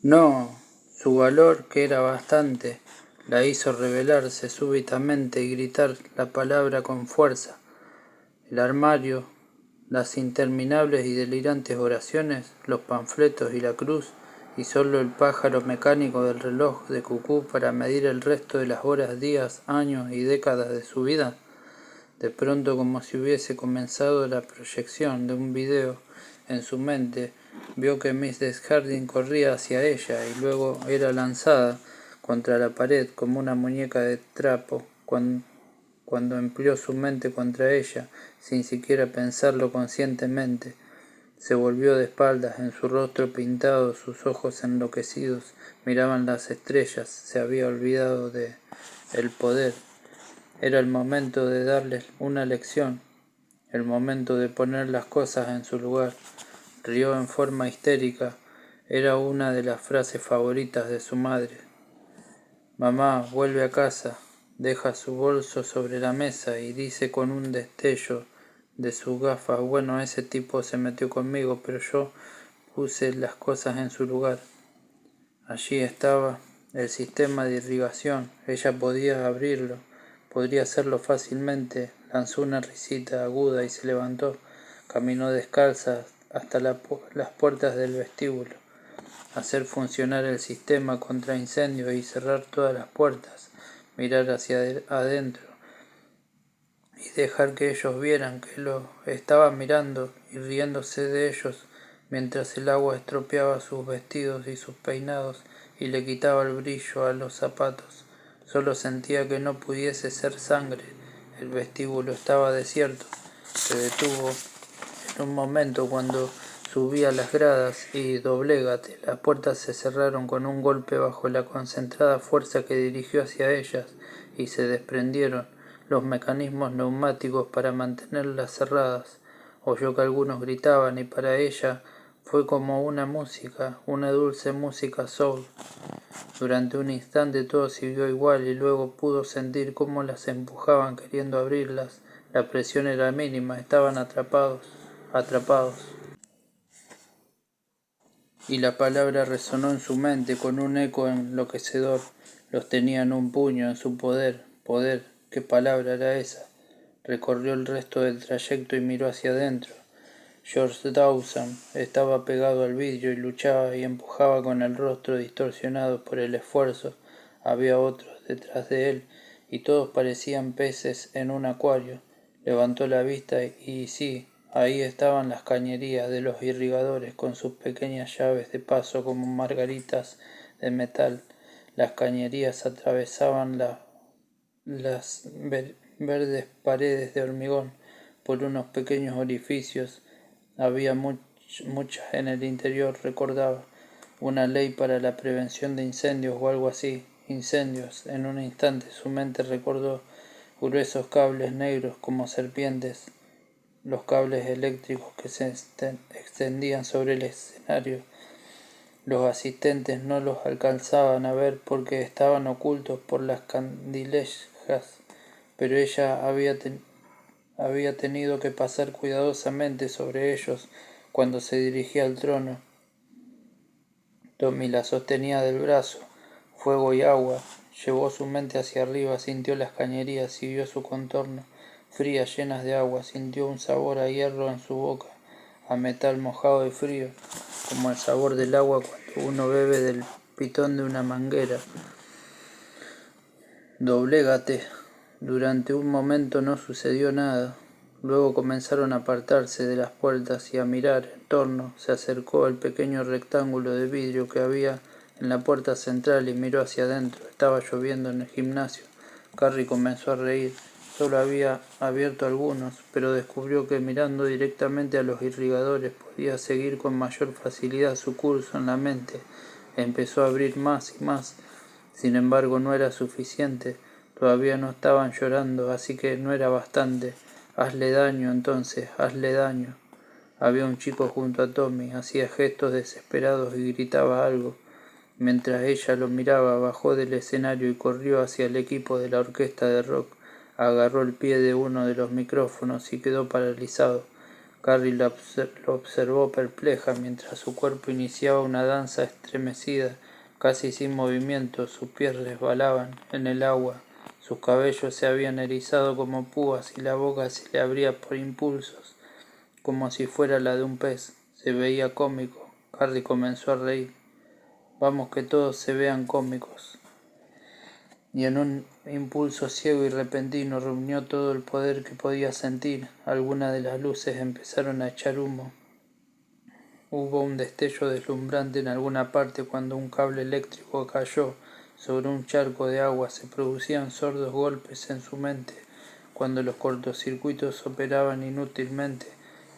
No, su valor, que era bastante, la hizo rebelarse súbitamente y gritar la palabra con fuerza. El armario, las interminables y delirantes oraciones, los panfletos y la cruz, y solo el pájaro mecánico del reloj de cucú para medir el resto de las horas, días, años y décadas de su vida. De pronto, como si hubiese comenzado la proyección de un video en su mente, vio que Miss Desjardins corría hacia ella y luego era lanzada contra la pared como una muñeca de trapo cuando empleó su mente contra ella, sin siquiera pensarlo conscientemente. Se volvió de espaldas, en su rostro pintado, sus ojos enloquecidos miraban las estrellas, se había olvidado de el poder. Era el momento de darles una lección, el momento de poner las cosas en su lugar. Rió en forma histérica. Era una de las frases favoritas de su madre. Mamá vuelve a casa, deja su bolso sobre la mesa y dice con un destello de sus gafas: bueno, ese tipo se metió conmigo, pero yo puse las cosas en su lugar. Allí estaba el sistema de irrigación. Ella podía abrirlo. Podría hacerlo fácilmente. Lanzó una risita aguda y se levantó. Caminó descalza hasta las puertas del vestíbulo. Hacer funcionar el sistema contra incendios y cerrar todas las puertas. Mirar hacia adentro y dejar que ellos vieran que lo estaba mirando y riéndose de ellos mientras el agua estropeaba sus vestidos y sus peinados y le quitaba el brillo a los zapatos. Solo sentía que no pudiese ser sangre. El vestíbulo estaba desierto. Se detuvo en un momento cuando subía las gradas y doblégate. Las puertas se cerraron con un golpe bajo la concentrada fuerza que dirigió hacia ellas y se desprendieron los mecanismos neumáticos para mantenerlas cerradas. Oyó que algunos gritaban y para ella fue como una música, una dulce música soul. Durante un instante todo siguió igual y luego pudo sentir cómo las empujaban queriendo abrirlas. La presión era mínima, estaban atrapados. Y la palabra resonó en su mente con un eco enloquecedor. Los tenía en un puño, en su poder. Poder, ¿qué palabra era esa? Recorrió el resto del trayecto y miró hacia adentro. George Dawson estaba pegado al vidrio y luchaba y empujaba con el rostro distorsionado por el esfuerzo. Había otros detrás de él y todos parecían peces en un acuario. Levantó la vista y sí, ahí estaban las cañerías de los irrigadores con sus pequeñas llaves de paso como margaritas de metal. Las cañerías atravesaban las verdes paredes de hormigón por unos pequeños orificios. Había muchas en el interior, recordaba. Una ley para la prevención de incendios o algo así. Incendios. En un instante su mente recordó gruesos cables negros como serpientes, los cables eléctricos que se extendían sobre el escenario. Los asistentes no los alcanzaban a ver porque estaban ocultos por las candilejas, pero ella había tenido que pasar cuidadosamente sobre ellos cuando se dirigía al trono. Tommy la sostenía del brazo. Fuego y agua. Llevó su mente hacia arriba, sintió las cañerías y vio su contorno. Frías, llenas de agua, sintió un sabor a hierro en su boca, a metal mojado y frío, como el sabor del agua cuando uno bebe del pitón de una manguera. Doblégate. Durante un momento no sucedió nada. Luego comenzaron a apartarse de las puertas y a mirar en torno. Se acercó al pequeño rectángulo de vidrio que había en la puerta central y miró hacia adentro. Estaba lloviendo en el gimnasio. Carrie comenzó a reír. Solo había abierto algunos, pero descubrió que mirando directamente a los irrigadores podía seguir con mayor facilidad su curso en la mente. Empezó a abrir más y más. Sin embargo, no era suficiente. Todavía no estaban llorando, así que no era bastante. Hazle daño, entonces, hazle daño. Había un chico junto a Tommy, hacía gestos desesperados y gritaba algo. Mientras ella lo miraba, bajó del escenario y corrió hacia el equipo de la orquesta de rock. Agarró el pie de uno de los micrófonos y quedó paralizado. Carrie lo observó perpleja mientras su cuerpo iniciaba una danza estremecida, casi sin movimiento. Sus pies resbalaban en el agua, sus cabellos se habían erizado como púas y la boca se le abría por impulsos, como si fuera la de un pez. Se veía cómico. Carrie comenzó a reír. Vamos, que todos se vean cómicos. Y en un impulso ciego y repentino reunió todo el poder que podía sentir. Algunas de las luces empezaron a echar humo. Hubo un destello deslumbrante en alguna parte cuando un cable eléctrico cayó sobre un charco de agua. Se producían sordos golpes en su mente cuando los cortocircuitos operaban inútilmente.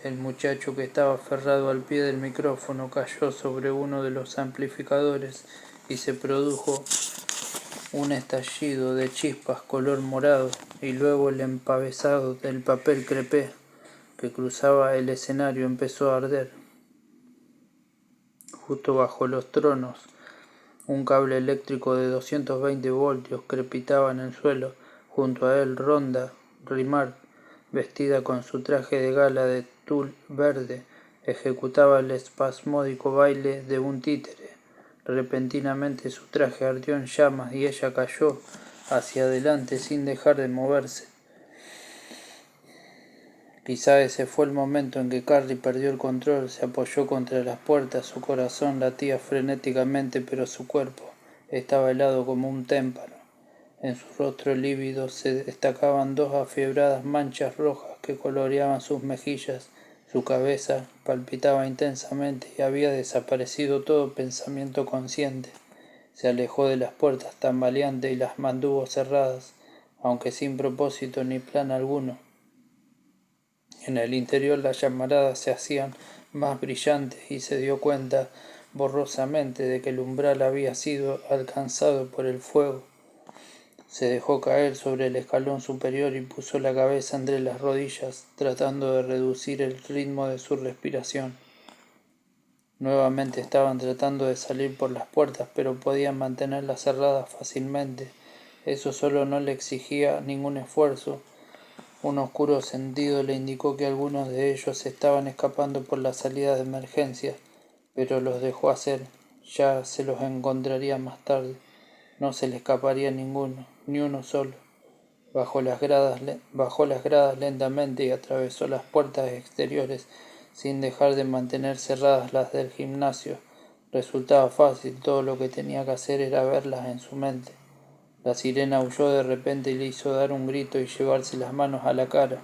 El muchacho que estaba aferrado al pie del micrófono cayó sobre uno de los amplificadores y se produjo un estallido de chispas color morado, y luego el empavesado del papel crepé que cruzaba el escenario empezó a arder. Justo bajo los tronos, un cable eléctrico de 220 voltios crepitaba en el suelo. Junto a él, Rhonda Rimard, vestida con su traje de gala de tul verde, ejecutaba el espasmódico baile de un títere. Repentinamente su traje ardió en llamas y ella cayó hacia adelante sin dejar de moverse. Quizá ese fue el momento en que Carrie perdió el control. Se apoyó contra las puertas, su corazón latía frenéticamente, pero su cuerpo estaba helado como un témpano. En su rostro lívido se destacaban dos afiebradas manchas rojas que coloreaban sus mejillas. Su cabeza palpitaba intensamente y había desaparecido todo pensamiento consciente. Se alejó de las puertas tambaleante y las mantuvo cerradas, aunque sin propósito ni plan alguno. En el interior las llamaradas se hacían más brillantes y se dio cuenta borrosamente de que el umbral había sido alcanzado por el fuego. Se dejó caer sobre el escalón superior y puso la cabeza entre las rodillas, tratando de reducir el ritmo de su respiración. Nuevamente estaban tratando de salir por las puertas, pero podían mantenerlas cerradas fácilmente. Eso solo no le exigía ningún esfuerzo. Un oscuro sentido le indicó que algunos de ellos estaban escapando por la salida de emergencia, pero los dejó hacer. Ya se los encontraría más tarde. No se le escaparía ninguno, ni uno solo. Bajó las gradas lentamente y atravesó las puertas exteriores sin dejar de mantener cerradas las del gimnasio. Resultaba fácil, todo lo que tenía que hacer era verlas en su mente. La sirena huyó de repente y le hizo dar un grito y llevarse las manos a la cara.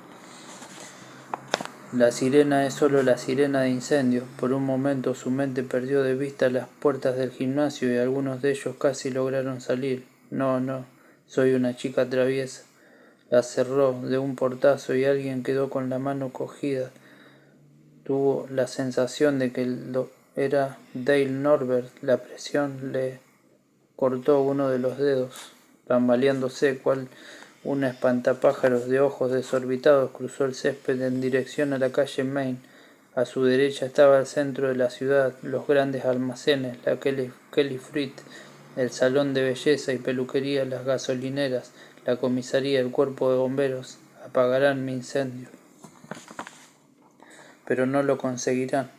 La sirena es solo la sirena de incendios. Por un momento su mente perdió de vista las puertas del gimnasio y algunos de ellos casi lograron salir. No, soy una chica traviesa. La cerró de un portazo y alguien quedó con la mano cogida. Tuvo la sensación de que era Dale Norbert. La presión le cortó uno de los dedos. Tambaleándose cual un espantapájaros de ojos desorbitados, cruzó el césped en dirección a la calle Main. A su derecha estaba el centro de la ciudad, los grandes almacenes, la Kelly Fruit, el salón de belleza y peluquería, las gasolineras, la comisaría, el cuerpo de bomberos. Apagarán mi incendio. Pero no lo conseguirán.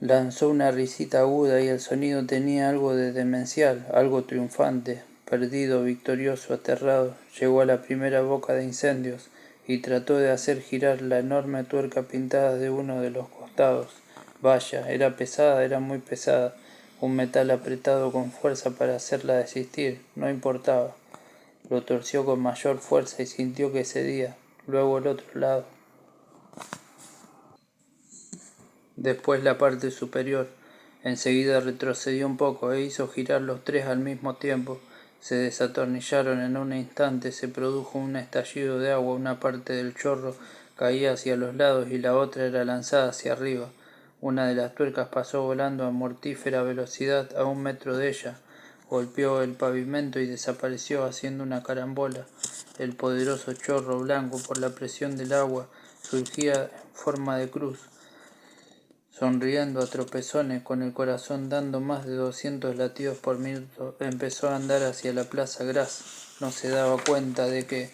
Lanzó una risita aguda y el sonido tenía algo de demencial, algo triunfante. Perdido, victorioso, aterrado, llegó a la primera boca de incendios y trató de hacer girar la enorme tuerca pintada de uno de los costados. Vaya, era pesada, era muy pesada. Un metal apretado con fuerza para hacerla desistir. No importaba. Lo torció con mayor fuerza y sintió que cedía. Luego el otro lado. Después la parte superior. Enseguida retrocedió un poco e hizo girar los tres al mismo tiempo. Se desatornillaron en un instante, se produjo un estallido de agua, una parte del chorro caía hacia los lados y la otra era lanzada hacia arriba. Una de las tuercas pasó volando a mortífera velocidad a 1 metro de ella, golpeó el pavimento y desapareció haciendo una carambola. El poderoso chorro blanco, por la presión del agua, surgía en forma de cruz. Sonriendo a tropezones, con el corazón dando más de 200 latidos por minuto, empezó a andar hacia la Plaza Gras. No se daba cuenta de que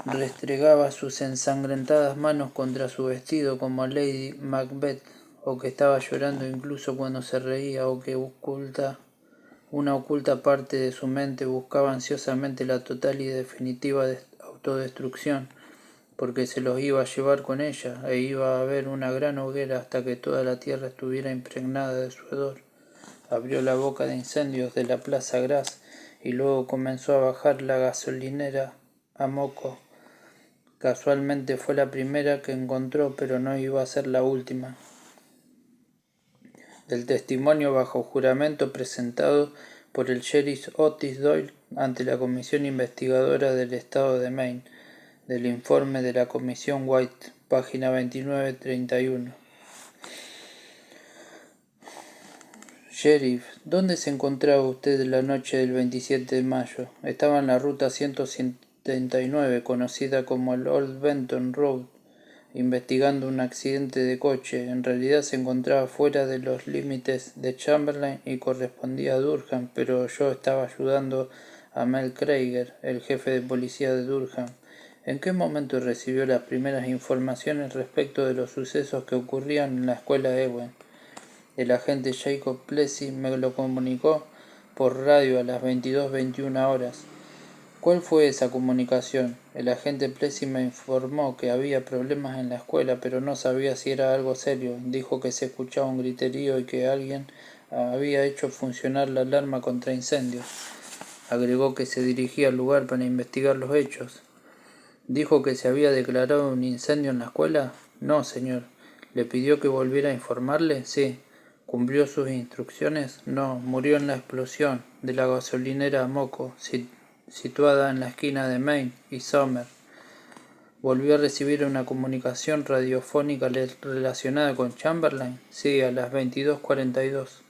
restregaba sus ensangrentadas manos contra su vestido como Lady Macbeth, o que estaba llorando incluso cuando se reía, o que una oculta parte de su mente buscaba ansiosamente la total y definitiva autodestrucción, porque se los iba a llevar con ella, e iba a haber una gran hoguera hasta que toda la tierra estuviera impregnada de su hedor. Abrió la boca de incendios de la Plaza Gras y luego comenzó a bajar la gasolinera a moco. Casualmente fue la primera que encontró, pero no iba a ser la última. Del testimonio bajo juramento presentado por el sheriff Otis Doyle ante la Comisión Investigadora del Estado de Maine, del informe de la Comisión White, página 29-31. Sheriff, ¿dónde se encontraba usted la noche del 27 de mayo? Estaba en la ruta 179, conocida como el Old Benton Road, investigando un accidente de coche. En realidad se encontraba fuera de los límites de Chamberlain y correspondía a Durham, pero yo estaba ayudando a Mel Krieger, el jefe de policía de Durham. ¿En qué momento recibió las primeras informaciones respecto de los sucesos que ocurrían en la escuela Ewen? El agente Jacob Plessy me lo comunicó por radio a las 22:21 horas. ¿Cuál fue esa comunicación? El agente Plessy me informó que había problemas en la escuela, pero no sabía si era algo serio. Dijo que se escuchaba un griterío y que alguien había hecho funcionar la alarma contra incendios. Agregó que se dirigía al lugar para investigar los hechos. ¿Dijo que se había declarado un incendio en la escuela? No, señor. ¿Le pidió que volviera a informarle? Sí. ¿Cumplió sus instrucciones? No. Murió en la explosión de la gasolinera Moco, situada en la esquina de Main y Summer. ¿Volvió a recibir una comunicación radiofónica relacionada con Chamberlain? Sí, a las 22:42.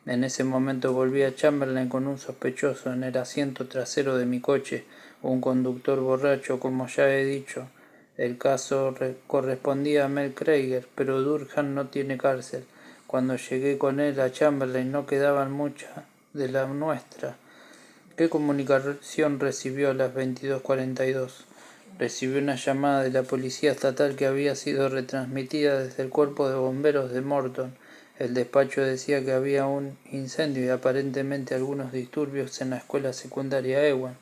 En ese momento volví a Chamberlain con un sospechoso en el asiento trasero de mi coche, un conductor borracho, como ya he dicho. El caso correspondía a Mel Krieger, pero Durham no tiene cárcel. Cuando llegué con él a Chamberlain no quedaban muchas de la nuestra. ¿Qué comunicación recibió a las 22:42? Recibió una llamada de la policía estatal que había sido retransmitida desde el cuerpo de bomberos de Morton. El despacho decía que había un incendio y aparentemente algunos disturbios en la escuela secundaria Ewan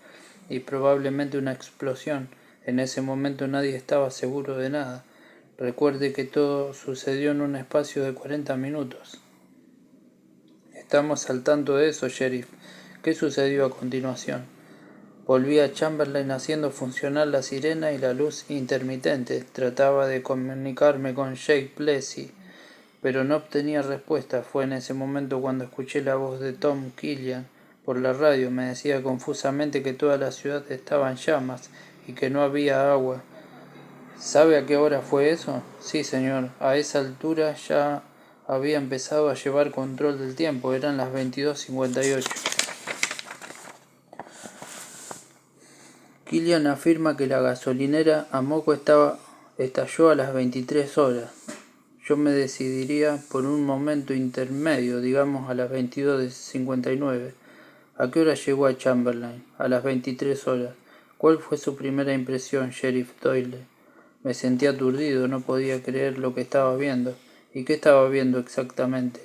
y probablemente una explosión. En ese momento nadie estaba seguro de nada. Recuerde que todo sucedió en un espacio de 40 minutos. Estamos al tanto de eso, sheriff. ¿Qué sucedió a continuación? Volví a Chamberlain haciendo funcionar la sirena y la luz intermitente. Trataba de comunicarme con Jake Plessy, pero no obtenía respuesta. Fue en ese momento cuando escuché la voz de Tom Killian por la radio. Me decía confusamente que toda la ciudad estaba en llamas y que no había agua. ¿Sabe a qué hora fue eso? Sí, señor. A esa altura ya había empezado a llevar control del tiempo. Eran las 22:58. Killian afirma que la gasolinera Amoco estalló a las 23 horas. Yo me decidiría por un momento intermedio, digamos a las 22:59. ¿A qué hora llegó a Chamberlain? A las 23 horas. ¿Cuál fue su primera impresión, sheriff Doyle? Me sentí aturdido, no podía creer lo que estaba viendo. ¿Y qué estaba viendo exactamente?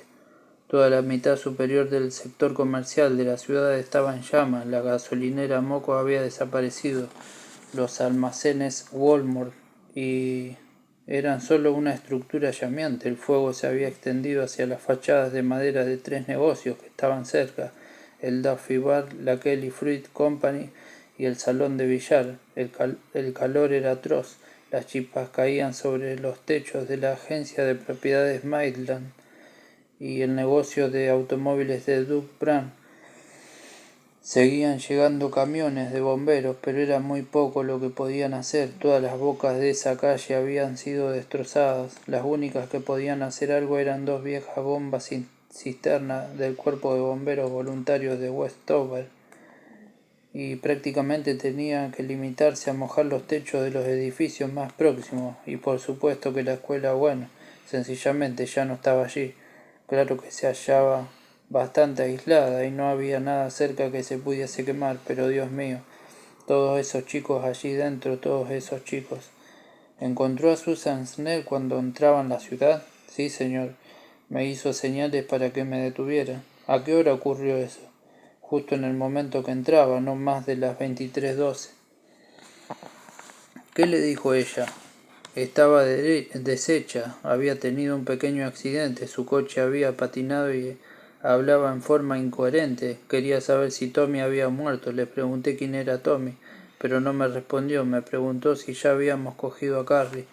Toda la mitad superior del sector comercial de la ciudad estaba en llamas, la gasolinera Moco había desaparecido, los almacenes Walmart y eran solo una estructura llameante. El fuego se había extendido hacia las fachadas de madera de 3 negocios que estaban cerca, el Duffy Bar, la Kelly Fruit Company y el salón de billar. El calor era atroz, las chispas caían sobre los techos de la agencia de propiedades Maitland y el negocio de automóviles de Doug Brand. Seguían llegando camiones de bomberos, pero era muy poco lo que podían hacer. Todas las bocas de esa calle habían sido destrozadas. Las únicas que podían hacer algo eran 2 viejas bombas cisterna del cuerpo de bomberos voluntarios de Westover, y prácticamente tenían que limitarse a mojar los techos de los edificios más próximos. Y por supuesto que la escuela, bueno, sencillamente ya no estaba allí. Claro que se hallaba bastante aislada y no había nada cerca que se pudiese quemar, pero Dios mío, Todos esos chicos allí dentro, todos esos chicos. ¿Encontró a Susan Snell cuando entraba en la ciudad? Sí, señor. Me hizo señales para que me detuviera. ¿A qué hora ocurrió eso? Justo en el momento que entraba, no más de las 23:12. ¿Qué le dijo ella? Estaba deshecha, había tenido un pequeño accidente, su coche había patinado y hablaba en forma incoherente. Quería saber si Tommy había muerto. Le pregunté quién era Tommy, pero no me respondió. Me preguntó si ya habíamos cogido a Carrie.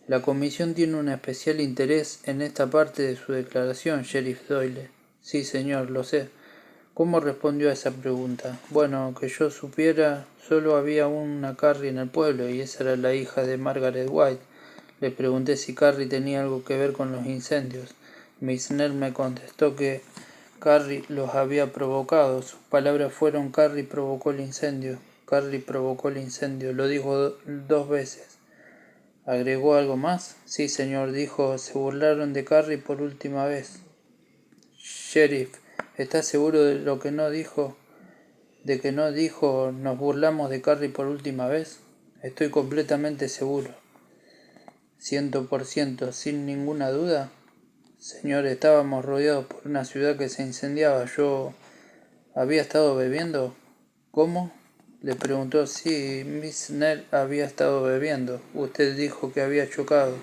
La comisión tiene un especial interés en esta parte de su declaración, Sheriff Doyle. Sí, señor, lo sé. ¿Cómo respondió a esa pregunta? Bueno, que yo supiera, solo había una Carrie en el pueblo y esa era la hija de Margaret White. Le pregunté si Carrie tenía algo que ver con los incendios. Miss Snell me contestó que Carrie los había provocado. Sus palabras fueron: Carrie provocó el incendio. Carrie provocó el incendio. Lo dijo 2 veces. ¿Agregó algo más? Sí, señor, dijo: se burlaron de Carrie por última vez. Sheriff, ¿está seguro de lo que no dijo? ¿De que no dijo nos burlamos de Carrie por última vez? Estoy completamente seguro. 100%, sin ninguna duda. Señor, estábamos rodeados por una ciudad que se incendiaba. ¿Yo había estado bebiendo? ¿Cómo? Le preguntó. Sí, Miss Snell había estado bebiendo. Usted dijo que había chocado.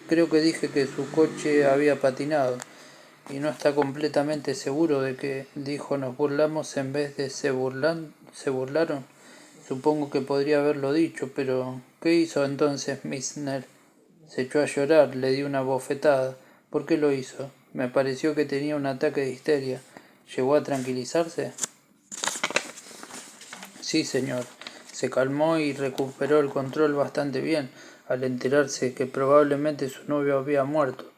Creo que dije que su coche había patinado. Y no está completamente seguro de que dijo nos burlamos en vez de se burlaron. Supongo que podría haberlo dicho, pero ¿qué hizo entonces Miss Snell? Se echó a llorar, le di una bofetada. ¿Por qué lo hizo? Me pareció que tenía un ataque de histeria. ¿Llegó a tranquilizarse? Sí, señor. Se calmó y recuperó el control bastante bien al enterarse que probablemente su novio había muerto.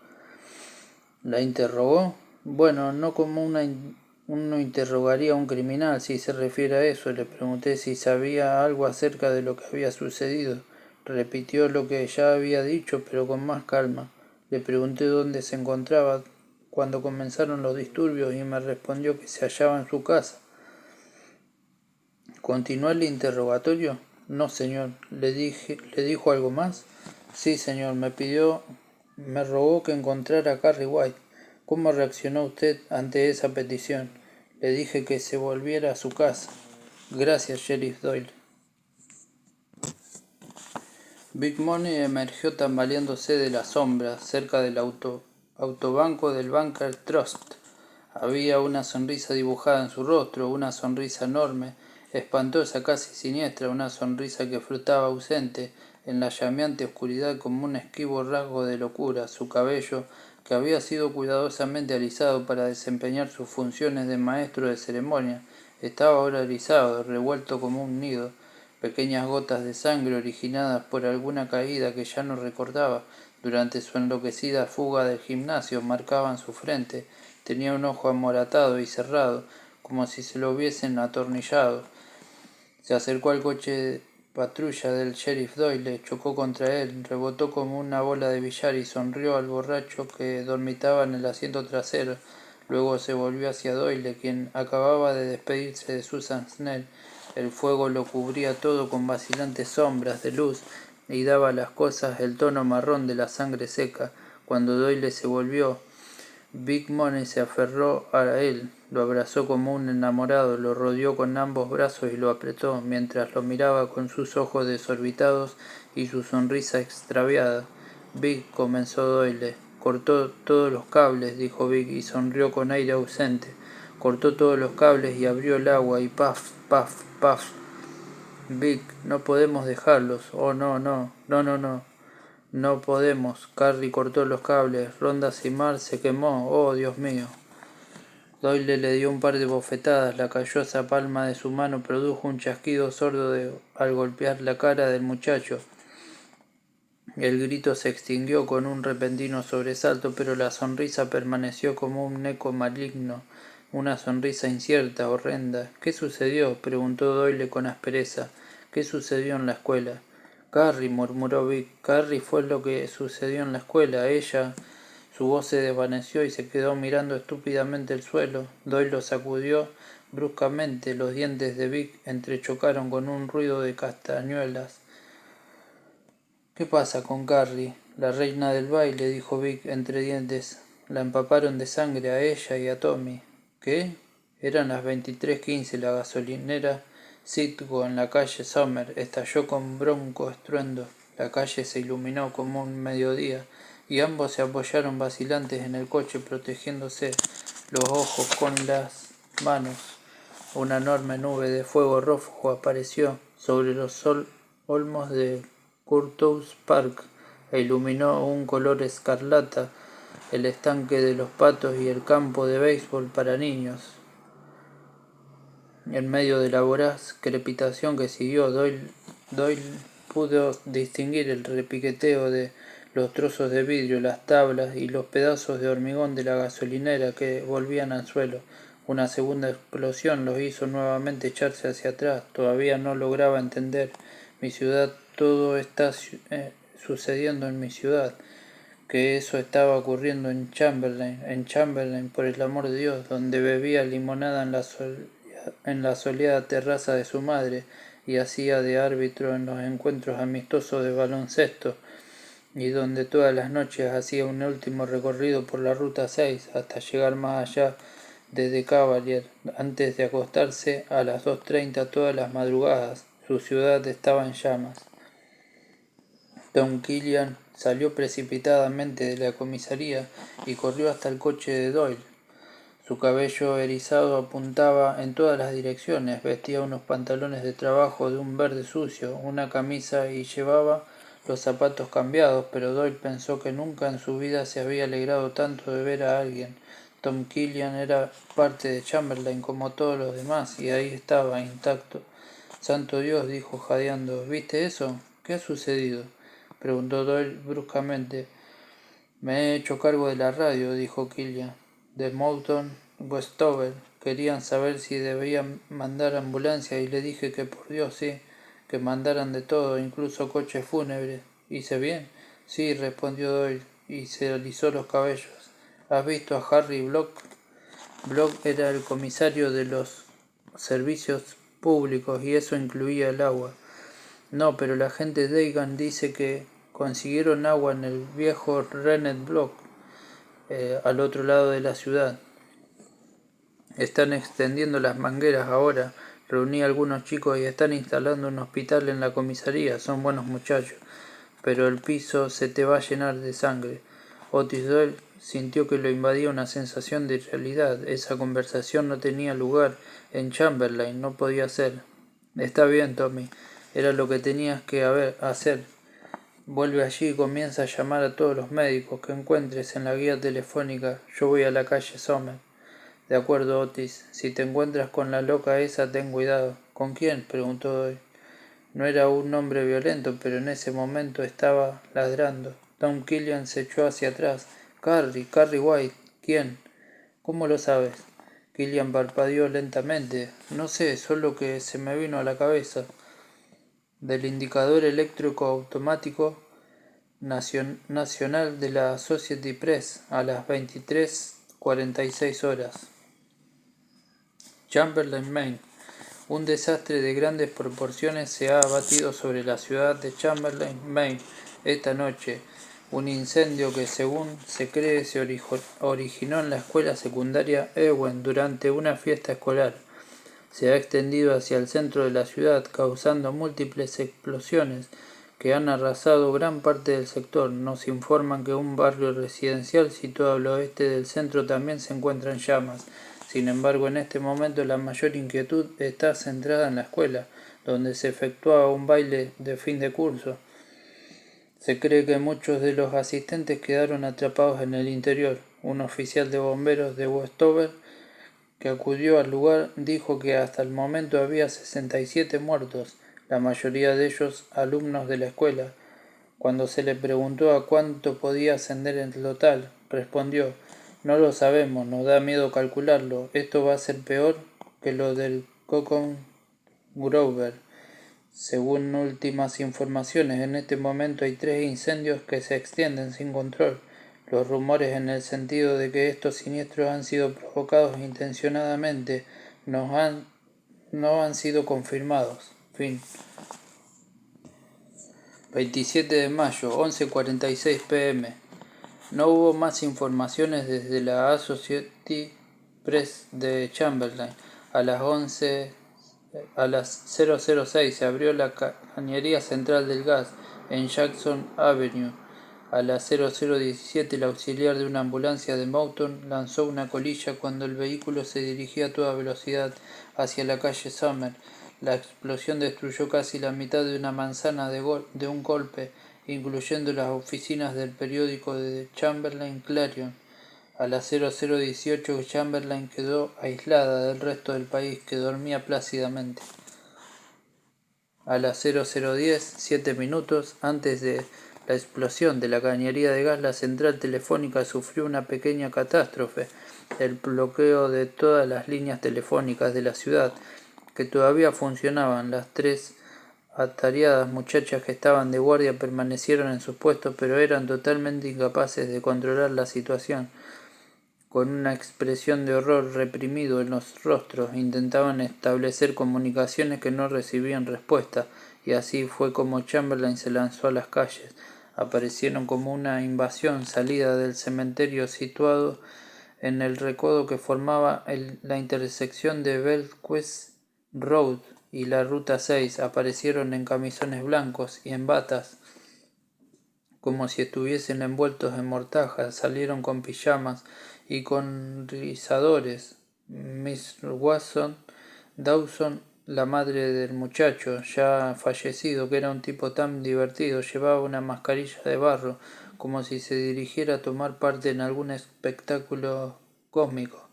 ¿La interrogó? Bueno, no como uno interrogaría a un criminal, si se refiere a eso. Le pregunté si sabía algo acerca de lo que había sucedido. Repitió lo que ya había dicho, pero con más calma. Le pregunté dónde se encontraba cuando comenzaron los disturbios y me respondió que se hallaba en su casa. ¿Continuó el interrogatorio? No, señor. ¿Le dijo algo más? Sí, señor. Me rogó que encontrara a Carrie White. ¿Cómo reaccionó usted ante esa petición? Le dije que se volviera a su casa. Gracias, Sheriff Doyle. Big Money emergió tambaleándose de las sombras cerca del autobanco del Banker Trust. Había una sonrisa dibujada en su rostro, una sonrisa enorme, espantosa, casi siniestra, una sonrisa que flotaba ausente en la llameante oscuridad como un esquivo rasgo de locura. Su cabello, que había sido cuidadosamente alisado para desempeñar sus funciones de maestro de ceremonia, estaba ahora erizado, revuelto como un nido. Pequeñas gotas de sangre originadas por alguna caída que ya no recordaba durante su enloquecida fuga del gimnasio marcaban su frente. Tenía un ojo amoratado y cerrado, como si se lo hubiesen atornillado. Se acercó al coche de patrulla del sheriff Doyle, chocó contra él, rebotó como una bola de billar y sonrió al borracho que dormitaba en el asiento trasero. Luego se volvió hacia Doyle, quien acababa de despedirse de Susan Snell. El fuego lo cubría todo con vacilantes sombras de luz y daba a las cosas el tono marrón de la sangre seca. Cuando Doyle se volvió, Big Money se aferró a él, lo abrazó como un enamorado, lo rodeó con ambos brazos y lo apretó, mientras lo miraba con sus ojos desorbitados y su sonrisa extraviada. Big, comenzó Doyle. Cortó todos los cables, dijo Big, y sonrió con aire ausente. Cortó todos los cables y abrió el agua, y paf, paf, paf. Big, no podemos dejarlos. Oh, no, no, no, no, no. No podemos. Carrie cortó los cables. Ronda Simar se quemó. Oh, Dios mío. Doyle le dio un par de bofetadas. La callosa palma de su mano produjo un chasquido sordo al golpear la cara del muchacho. El grito se extinguió con un repentino sobresalto, pero la sonrisa permaneció como un eco maligno, una sonrisa incierta, horrenda. ¿Qué sucedió? Preguntó Doyle con aspereza. ¿Qué sucedió en la escuela? Carrie, murmuró Vic. Carrie fue lo que sucedió en la escuela. Ella... Su voz se desvaneció y se quedó mirando estúpidamente el suelo. Doyle lo sacudió Bruscamente los dientes de Vic entrechocaron con un ruido de castañuelas. —¿Qué pasa con Carrie? La reina del baile —dijo Vic entre dientes—. La empaparon de sangre a ella y a Tommy. —¿Qué? Eran las 23:15. La gasolinera Citgo en la calle Summer estalló con bronco estruendo. La calle se iluminó como un mediodía, y ambos se apoyaron vacilantes en el coche, protegiéndose los ojos con las manos. Una enorme nube de fuego rojo apareció sobre los olmos de Courthouse Park e iluminó un color escarlata el estanque de los patos y el campo de béisbol para niños. En medio de la voraz crepitación que siguió, Doyle pudo distinguir el repiqueteo de los trozos de vidrio, las tablas y los pedazos de hormigón de la gasolinera que volvían al suelo. Una segunda explosión los hizo nuevamente echarse hacia atrás. Todavía no lograba entender. Mi ciudad, todo está sucediendo en mi ciudad. Que eso estaba ocurriendo en Chamberlain, por el amor de Dios, donde bebía limonada en la soleada terraza de su madre y hacía de árbitro en los encuentros amistosos de baloncesto, y donde todas las noches hacía un último recorrido por la ruta 6 hasta llegar más allá de The Cavalier, antes de acostarse a las 2:30 todas las madrugadas. Su ciudad estaba en llamas. Tom Killian salió precipitadamente de la comisaría y corrió hasta el coche de Doyle. Su cabello erizado apuntaba en todas las direcciones, vestía unos pantalones de trabajo de un verde sucio, una camisa y llevaba los zapatos cambiados, pero Doyle pensó que nunca en su vida se había alegrado tanto de ver a alguien. Tom Killian era parte de Chamberlain como todos los demás, y ahí estaba, intacto. —Santo Dios —dijo jadeando—, ¿viste eso? ¿Qué ha sucedido? —preguntó Doyle bruscamente. —Me he hecho cargo de la radio —dijo Killian—, de Mouton Westover. Querían saber si debían mandar ambulancia y le dije que por Dios sí, que mandaran de todo, incluso coches fúnebres. ¿Hice bien? —Sí —respondió Doyle, y se alisó los cabellos. —¿Has visto a Harry Block? Block era el comisario de los servicios públicos y eso incluía el agua. —No, pero la gente Dagan dice que consiguieron agua en el viejo Rennet Block, al otro lado de la ciudad. Están extendiendo las mangueras ahora. Reuní a algunos chicos y están instalando un hospital en la comisaría. Son buenos muchachos, pero el piso se te va a llenar de sangre. Otis Doyle sintió que lo invadía una sensación de irrealidad. Esa conversación no tenía lugar en Chamberlain, no podía ser. —Está bien, Tommy, era lo que tenías que hacer. Vuelve allí y comienza a llamar a todos los médicos que encuentres en la guía telefónica. Yo voy a la calle Sommer. —De acuerdo, Otis. Si te encuentras con la loca esa, ten cuidado. —¿Con quién? —preguntó Doyle. No era un hombre violento, pero en ese momento estaba ladrando. Tom Killian se echó hacia atrás. —Carrie White. —¿Quién? —¿Cómo lo sabes? Killian parpadeó lentamente. —No sé, solo que se me vino a la cabeza. Del indicador eléctrico automático nacional de la Associated Press a las 23:46 horas. Chamberlain, Maine. Un desastre de grandes proporciones se ha abatido sobre la ciudad de Chamberlain, Maine, esta noche. Un incendio que, según se cree, se originó en la escuela secundaria Ewen durante una fiesta escolar. Se ha extendido hacia el centro de la ciudad, causando múltiples explosiones que han arrasado gran parte del sector. Nos informan que un barrio residencial situado al oeste del centro también se encuentra en llamas. Sin embargo, en este momento la mayor inquietud está centrada en la escuela, donde se efectuaba un baile de fin de curso. Se cree que muchos de los asistentes quedaron atrapados en el interior. Un oficial de bomberos de Westover que acudió al lugar dijo que hasta el momento había 67 muertos, la mayoría de ellos alumnos de la escuela. Cuando se le preguntó a cuánto podía ascender en total, respondió: «No lo sabemos, nos da miedo calcularlo, esto va a ser peor que lo del Cocon Grover». Según últimas informaciones, en este momento hay 3 incendios que se extienden sin control. Los rumores en el sentido de que estos siniestros han sido provocados intencionadamente no han sido confirmados. Fin. 27 de mayo, 11:46 p.m. No hubo más informaciones desde la Associated Press de Chamberlain. A las 00:06 se abrió la cañería central del gas en Jackson Avenue. A las 00:17 el auxiliar de una ambulancia de Mouton lanzó una colilla cuando el vehículo se dirigía a toda velocidad hacia la calle Summer. La explosión destruyó casi la mitad de una manzana de un golpe, incluyendo las oficinas del periódico de Chamberlain Clarion. A las 00:18 Chamberlain quedó aislada del resto del país, que dormía plácidamente. A las 00:10, 7 minutos antes de la explosión de la cañería de gas, la central telefónica sufrió una pequeña catástrofe: el bloqueo de todas las líneas telefónicas de la ciudad, que todavía funcionaban. Las 3 atareadas muchachas que estaban de guardia permanecieron en sus puestos, pero eran totalmente incapaces de controlar la situación. Con una expresión de horror reprimido en los rostros, intentaban establecer comunicaciones que no recibían respuesta, y así fue como Chamberlain se lanzó a las calles. Aparecieron como una invasión salida del cementerio situado en el recodo que formaba la intersección de Beltway Road y la Ruta 6. Aparecieron en camisones blancos y en batas, como si estuviesen envueltos en mortajas. Salieron con pijamas y con rizadores. Miss Dawson, la madre del muchacho ya fallecido, que era un tipo tan divertido, llevaba una mascarilla de barro, como si se dirigiera a tomar parte en algún espectáculo cósmico.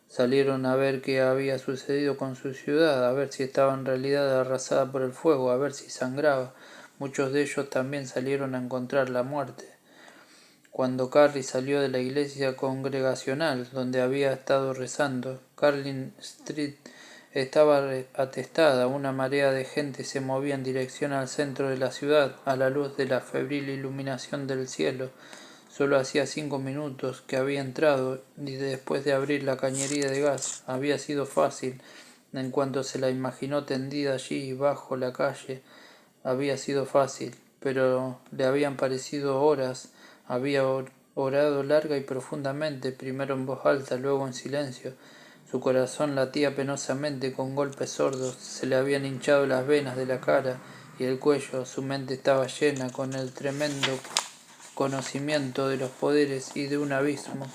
Salieron a ver qué había sucedido con su ciudad, a ver si estaba en realidad arrasada por el fuego, a ver si sangraba. Muchos de ellos también salieron a encontrar la muerte. Cuando Carrie salió de la iglesia congregacional donde había estado rezando, Carlin Street estaba atestada. Una marea de gente se movía en dirección al centro de la ciudad, a la luz de la febril iluminación del cielo. Solo hacía 5 minutos que había entrado, y después de abrir la cañería de gas había sido fácil. En cuanto se la imaginó tendida allí bajo la calle, había sido fácil, pero le habían parecido horas. Había orado larga y profundamente, primero en voz alta, luego en silencio. Su corazón latía penosamente con golpes sordos, se le habían hinchado las venas de la cara y el cuello. Su mente estaba llena con el tremendo conocimiento de los poderes y de un abismo.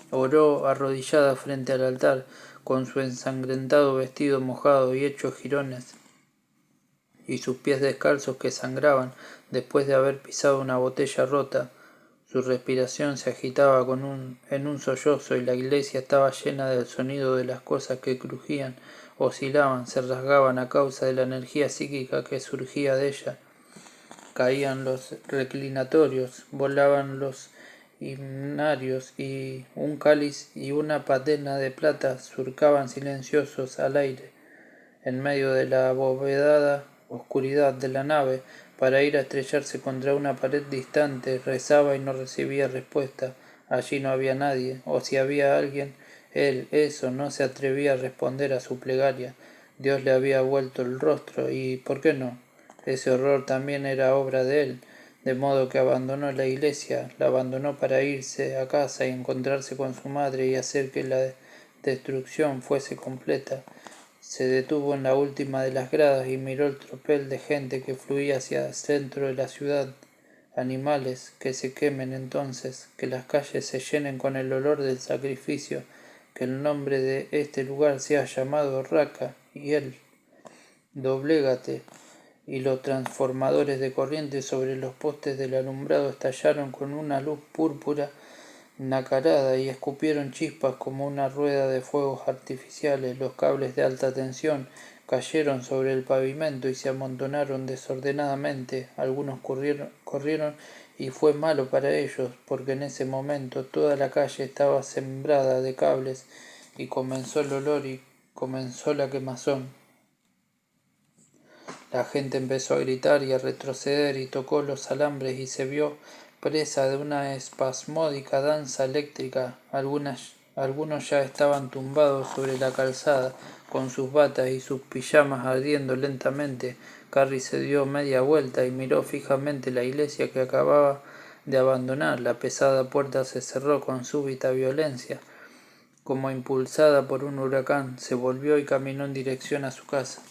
Oró arrodillada frente al altar, con su ensangrentado vestido mojado y hecho jirones, y sus pies descalzos que sangraban después de haber pisado una botella rota. Su respiración se agitaba en un sollozo, y la iglesia estaba llena del sonido de las cosas que crujían, oscilaban, se rasgaban a causa de la energía psíquica que surgía de ella. Caían los reclinatorios, volaban los himnarios, y un cáliz y una patena de plata surcaban silenciosos al aire en medio de la abovedada oscuridad de la nave. Para ir a estrellarse contra una pared distante. Rezaba y no recibía respuesta. Allí no había nadie, o si había alguien, él, no se atrevía a responder a su plegaria. Dios le había vuelto el rostro, y ¿por qué no? Ese horror también era obra de él, de modo que abandonó la iglesia, la abandonó para irse a casa y encontrarse con su madre y hacer que la destrucción fuese completa. Se detuvo en la última de las gradas y miró el tropel de gente que fluía hacia el centro de la ciudad. Animales, que se quemen entonces, que las calles se llenen con el olor del sacrificio, que el nombre de este lugar sea llamado Raqqa, y él, doblégate. Y los transformadores de corriente sobre los postes del alumbrado estallaron con una luz púrpura nacarada y escupieron chispas como una rueda de fuegos artificiales. Los cables de alta tensión cayeron sobre el pavimento y se amontonaron desordenadamente. Algunos corrieron y fue malo para ellos, porque en ese momento toda la calle estaba sembrada de cables, y comenzó el olor y comenzó la quemazón. La gente empezó a gritar y a retroceder y tocó los alambres y se vio presa de una espasmódica danza eléctrica. Algunos ya estaban tumbados sobre la calzada, con sus batas y sus pijamas ardiendo lentamente. Carrie se dio media vuelta y miró fijamente la iglesia que acababa de abandonar. La pesada puerta se cerró con súbita violencia. Como impulsada por un huracán, se volvió y caminó en dirección a su casa.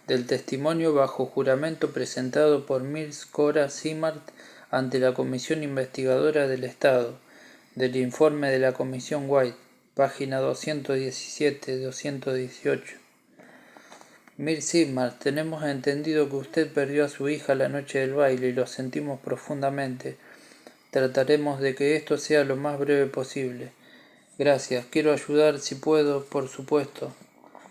Del testimonio bajo juramento presentado por Mirs Cora Simard ante la Comisión Investigadora del Estado, del informe de la Comisión White, página 217-218. Mirs Simard, tenemos entendido que usted perdió a su hija la noche del baile y lo sentimos profundamente. Trataremos de que esto sea lo más breve posible. Gracias, quiero ayudar si puedo, por supuesto.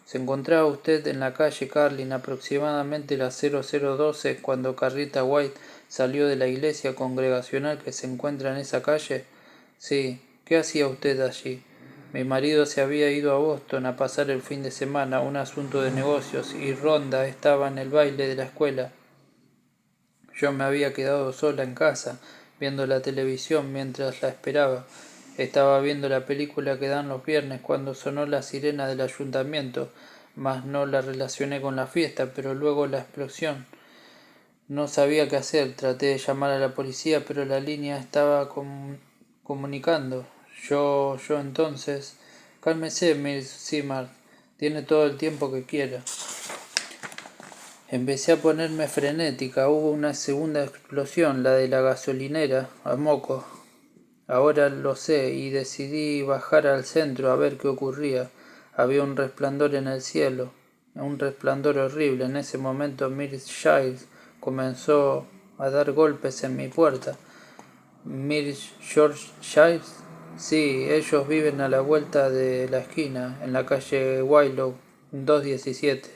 Se encontraba usted en la calle Carlin aproximadamente las 00:12 cuando Carrita White salió de la iglesia congregacional que se encuentra en esa calle. Sí, ¿qué hacía usted allí? Mi marido se había ido a Boston a pasar el fin de semana, un asunto de negocios, y Rhonda estaba en el baile de la escuela. Yo me había quedado sola en casa, viendo la televisión mientras la esperaba. Estaba viendo la película que dan los viernes cuando sonó la sirena del ayuntamiento, mas no la relacioné con la fiesta, pero luego la explosión. No sabía qué hacer, traté de llamar a la policía, pero la línea estaba comunicando. Yo entonces... Cálmese, Miss Simard, tiene todo el tiempo que quiera. Empecé a ponerme frenética, hubo una segunda explosión, la de la gasolinera, a moco. Ahora lo sé, y decidí bajar al centro a ver qué ocurría. Había un resplandor en el cielo, un resplandor horrible. En ese momento Miss Giles comenzó a dar golpes en mi puerta. ¿Miss George Giles? Sí, ellos viven a la vuelta de la esquina, en la calle Willow 217,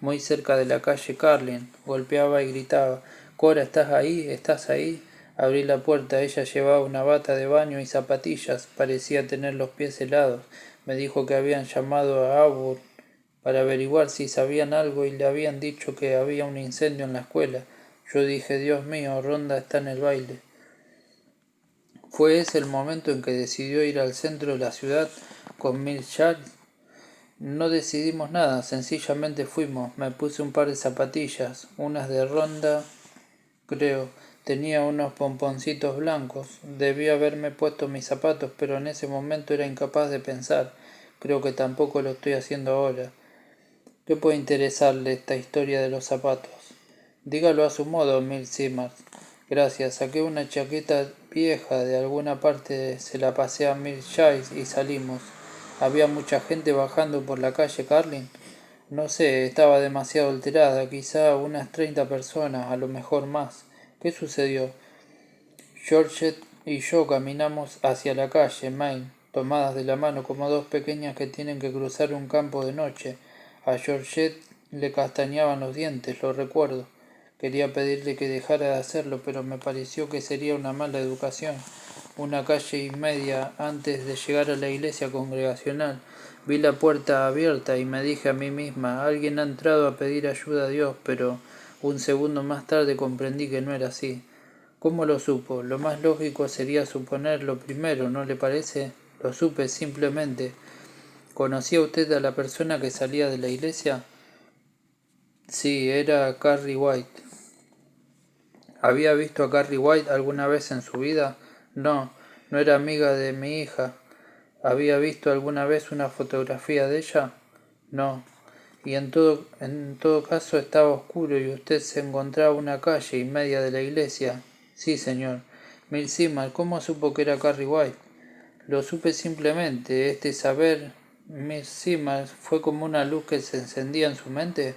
muy cerca de la calle Carlin. Golpeaba y gritaba: «Cora, ¿estás ahí? ¿Estás ahí?» Abrí la puerta. Ella llevaba una bata de baño y zapatillas. Parecía tener los pies helados. Me dijo que habían llamado a Auburn para averiguar si sabían algo y le habían dicho que había un incendio en la escuela. Yo dije: «Dios mío, Rhonda está en el baile». ¿Fue ese el momento en que decidió ir al centro de la ciudad con Miss Giles? No decidimos nada, sencillamente fuimos. Me puse un par de zapatillas, unas de Rhonda, creo. Tenía unos pomponcitos blancos. Debí haberme puesto mis zapatos, pero en ese momento era incapaz de pensar. Creo que tampoco lo estoy haciendo ahora. ¿Qué puede interesarle esta historia de los zapatos? Dígalo a su modo, Miss Simard. Gracias. Saqué una chaqueta vieja de alguna parte, se la pasé a Miss Giles y salimos. ¿Había mucha gente bajando por la calle Carlin? No sé, estaba demasiado alterada, quizá unas 30 personas, a lo mejor más. ¿Qué sucedió? Georgette y yo caminamos hacia la calle Main, tomadas de la mano como dos pequeñas que tienen que cruzar un campo de noche. A Georgette le castañaban los dientes, lo recuerdo. Quería pedirle que dejara de hacerlo, pero me pareció que sería una mala educación. Una calle y media antes de llegar a la iglesia congregacional, vi la puerta abierta y me dije a mí misma: alguien ha entrado a pedir ayuda a Dios, pero un segundo más tarde comprendí que no era así. ¿Cómo lo supo? Lo más lógico sería suponer lo primero, ¿no le parece? Lo supe simplemente. ¿Conocía usted a la persona que salía de la iglesia? Sí, era Carrie White. ¿Había visto a Carrie White alguna vez en su vida? No, no era amiga de mi hija. ¿Había visto alguna vez una fotografía de ella? No. Y en todo caso estaba oscuro y usted se encontraba a una calle y media de la iglesia. Sí, señor. Miss Simard, ¿cómo supo que era Carrie White? Lo supe simplemente. Este saber, Miss Simard, ¿fue como una luz que se encendía en su mente?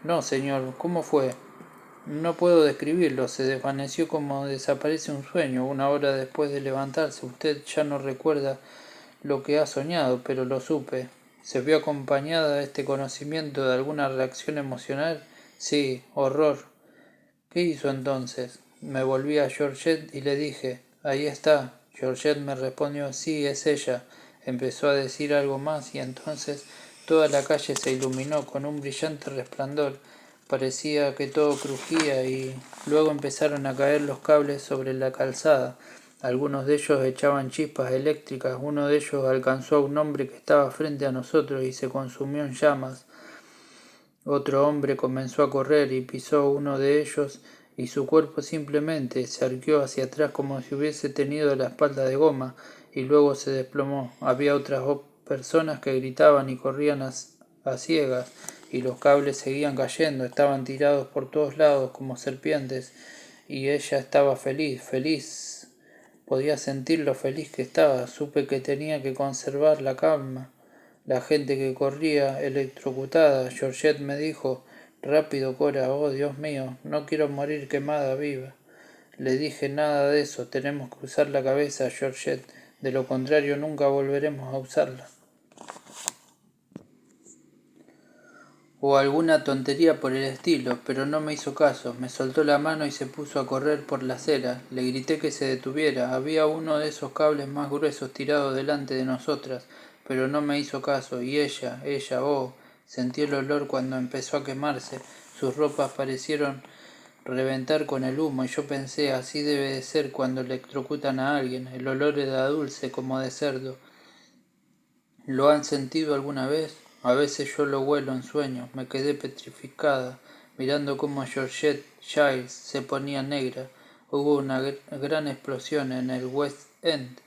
No, señor. ¿Cómo fue? No puedo describirlo. Se desvaneció como desaparece un sueño. Una hora después de levantarse, usted ya no recuerda lo que ha soñado, pero lo supe. ¿Se vio acompañada de este conocimiento de alguna reacción emocional? Sí, horror. ¿Qué hizo entonces? Me volví a Georgette y le dije: ahí está. Georgette me respondió: sí, es ella. Empezó a decir algo más y entonces toda la calle se iluminó con un brillante resplandor. Parecía que todo crujía y luego empezaron a caer los cables sobre la calzada. Algunos de ellos echaban chispas eléctricas. Uno de ellos alcanzó a un hombre que estaba frente a nosotros y se consumió en llamas. Otro hombre comenzó a correr y pisó uno de ellos y su cuerpo simplemente se arqueó hacia atrás como si hubiese tenido la espalda de goma y luego se desplomó. Había otras personas que gritaban y corrían a ciegas y los cables seguían cayendo, estaban tirados por todos lados como serpientes y ella estaba feliz, feliz. Podía sentir lo feliz que estaba. Supe que tenía que conservar la calma. La gente que corría electrocutada. Georgette me dijo, rápido Cora, oh Dios mío, no quiero morir quemada viva. Le dije nada de eso, tenemos que usar la cabeza, Georgette, de lo contrario nunca volveremos a usarla. O alguna tontería por el estilo, pero no me hizo caso, me soltó la mano y se puso a correr por la acera. Le grité que se detuviera, había uno de esos cables más gruesos tirado delante de nosotras, pero no me hizo caso, y ella, oh, sentí el olor cuando empezó a quemarse, sus ropas parecieron reventar con el humo, y yo pensé, así debe de ser cuando electrocutan a alguien, el olor era dulce como de cerdo. ¿Lo han sentido alguna vez? A veces yo lo huelo en sueños. Me quedé petrificada, mirando cómo Georgette Giles se ponía negra. Hubo una gran explosión en el West End,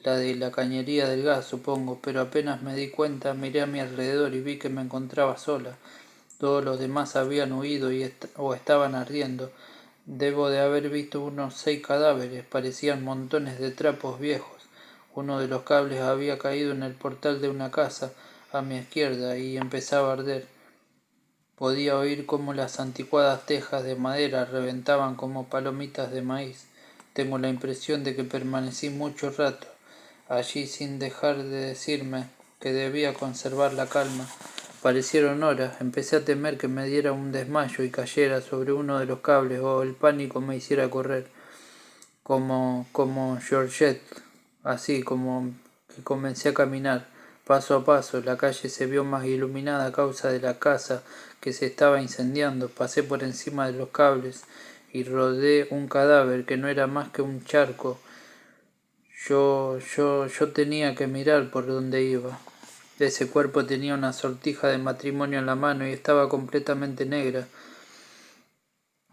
la de la cañería del gas, supongo, pero apenas me di cuenta, miré a mi alrededor y vi que me encontraba sola. Todos los demás habían huido o estaban ardiendo. Debo de haber visto unos 6 cadáveres, parecían montones de trapos viejos. Uno de los cables había caído en el portal de una casa a mi izquierda y empezaba a arder. Podía oír cómo las anticuadas tejas de madera reventaban como palomitas de maíz. Tengo la impresión de que permanecí mucho rato allí sin dejar de decirme que debía conservar la calma. Parecieron horas, empecé a temer que me diera un desmayo y cayera sobre uno de los cables o el pánico me hiciera correr, como Georgette. Así como que comencé a caminar, paso a paso, la calle se vio más iluminada a causa de la casa que se estaba incendiando. Pasé por encima de los cables y rodé un cadáver que no era más que un charco. Yo tenía que mirar por donde iba. Ese cuerpo tenía una sortija de matrimonio en la mano y estaba completamente negra.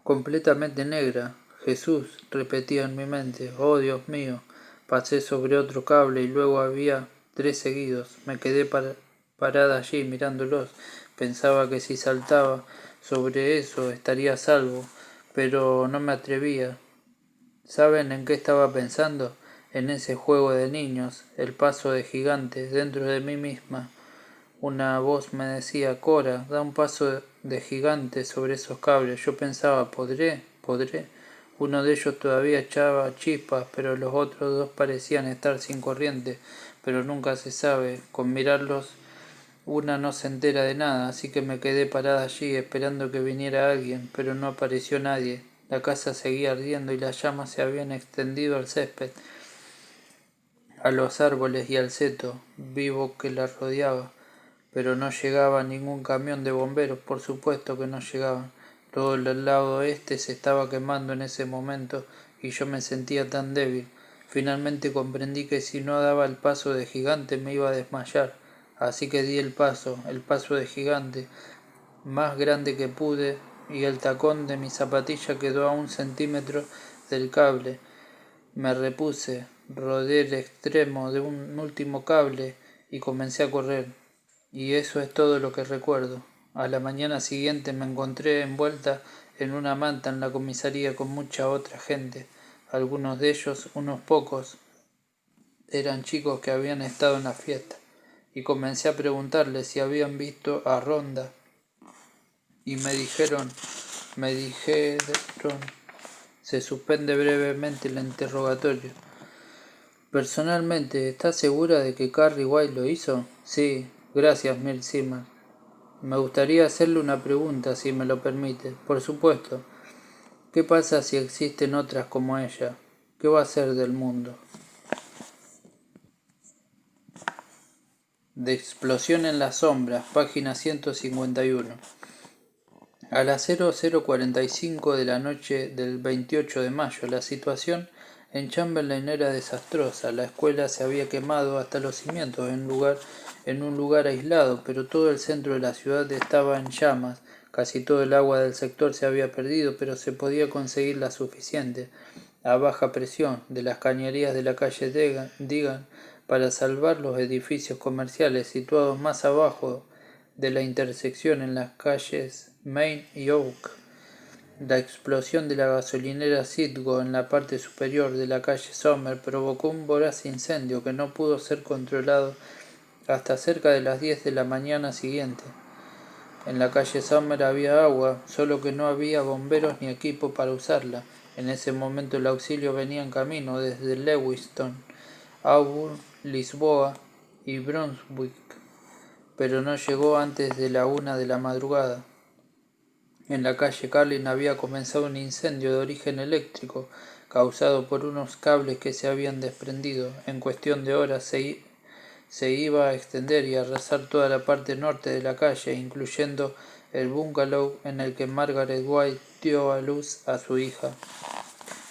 Completamente negra. Jesús, repetía en mi mente. Oh, Dios mío. Pasé sobre otro cable y luego había 3 seguidos. Me quedé parada allí mirándolos. Pensaba que si saltaba sobre eso estaría a salvo, pero no me atrevía. ¿Saben en qué estaba pensando? En ese juego de niños, el paso de gigantes dentro de mí misma. Una voz me decía, Cora, da un paso de gigante sobre esos cables. Yo pensaba, ¿podré? Uno de ellos todavía echaba chispas, pero los otros dos parecían estar sin corriente. Pero nunca se sabe, con mirarlos una no se entera de nada, así que me quedé parada allí esperando que viniera alguien, pero no apareció nadie. La casa seguía ardiendo y las llamas se habían extendido al césped, a los árboles y al seto vivo que la rodeaba. Pero no llegaba ningún camión de bomberos, por supuesto que no llegaban. Todo el lado oeste se estaba quemando en ese momento y yo me sentía tan débil. Finalmente comprendí que si no daba el paso de gigante me iba a desmayar. Así que di el paso de gigante, más grande que pude, y el tacón de mi zapatilla quedó a 1 centímetro del cable. Me repuse, rodeé el extremo de un último cable y comencé a correr. Y eso es todo lo que recuerdo. A la mañana siguiente me encontré envuelta en una manta en la comisaría con mucha otra gente. Algunos de ellos, unos pocos, eran chicos que habían estado en la fiesta. Y comencé a preguntarles si habían visto a Ronda. Y me dijeron, se suspende brevemente el interrogatorio. Personalmente, ¿estás segura de que Carrie White lo hizo? Sí, gracias, Milt Zimmer. Me gustaría hacerle una pregunta, si me lo permite. Por supuesto. ¿Qué pasa si existen otras como ella? ¿Qué va a ser del mundo? De Explosión en las sombras, página 151. A las 00:45 de la noche del 28 de mayo, la situación En Chamberlain era desastrosa, la escuela se había quemado hasta los cimientos en un lugar aislado, pero todo el centro de la ciudad estaba en llamas. Casi todo el agua del sector se había perdido, pero se podía conseguir la suficiente, a baja presión, de las cañerías de la calle Digan para salvar los edificios comerciales situados más abajo de la intersección en las calles Main y Oak. La explosión de la gasolinera Citgo en la parte superior de la calle Sommer provocó un voraz incendio que no pudo ser controlado hasta cerca de las 10 de la mañana siguiente. En la calle Sommer había agua, solo que no había bomberos ni equipo para usarla. En ese momento el auxilio venía en camino desde Lewiston, Auburn, Lisboa y Brunswick, pero no llegó antes de la 1 de la madrugada. En la calle Carlin había comenzado un incendio de origen eléctrico, causado por unos cables que se habían desprendido. En cuestión de horas se iba a extender y arrasar toda la parte norte de la calle, incluyendo el bungalow en el que Margaret White dio a luz a su hija.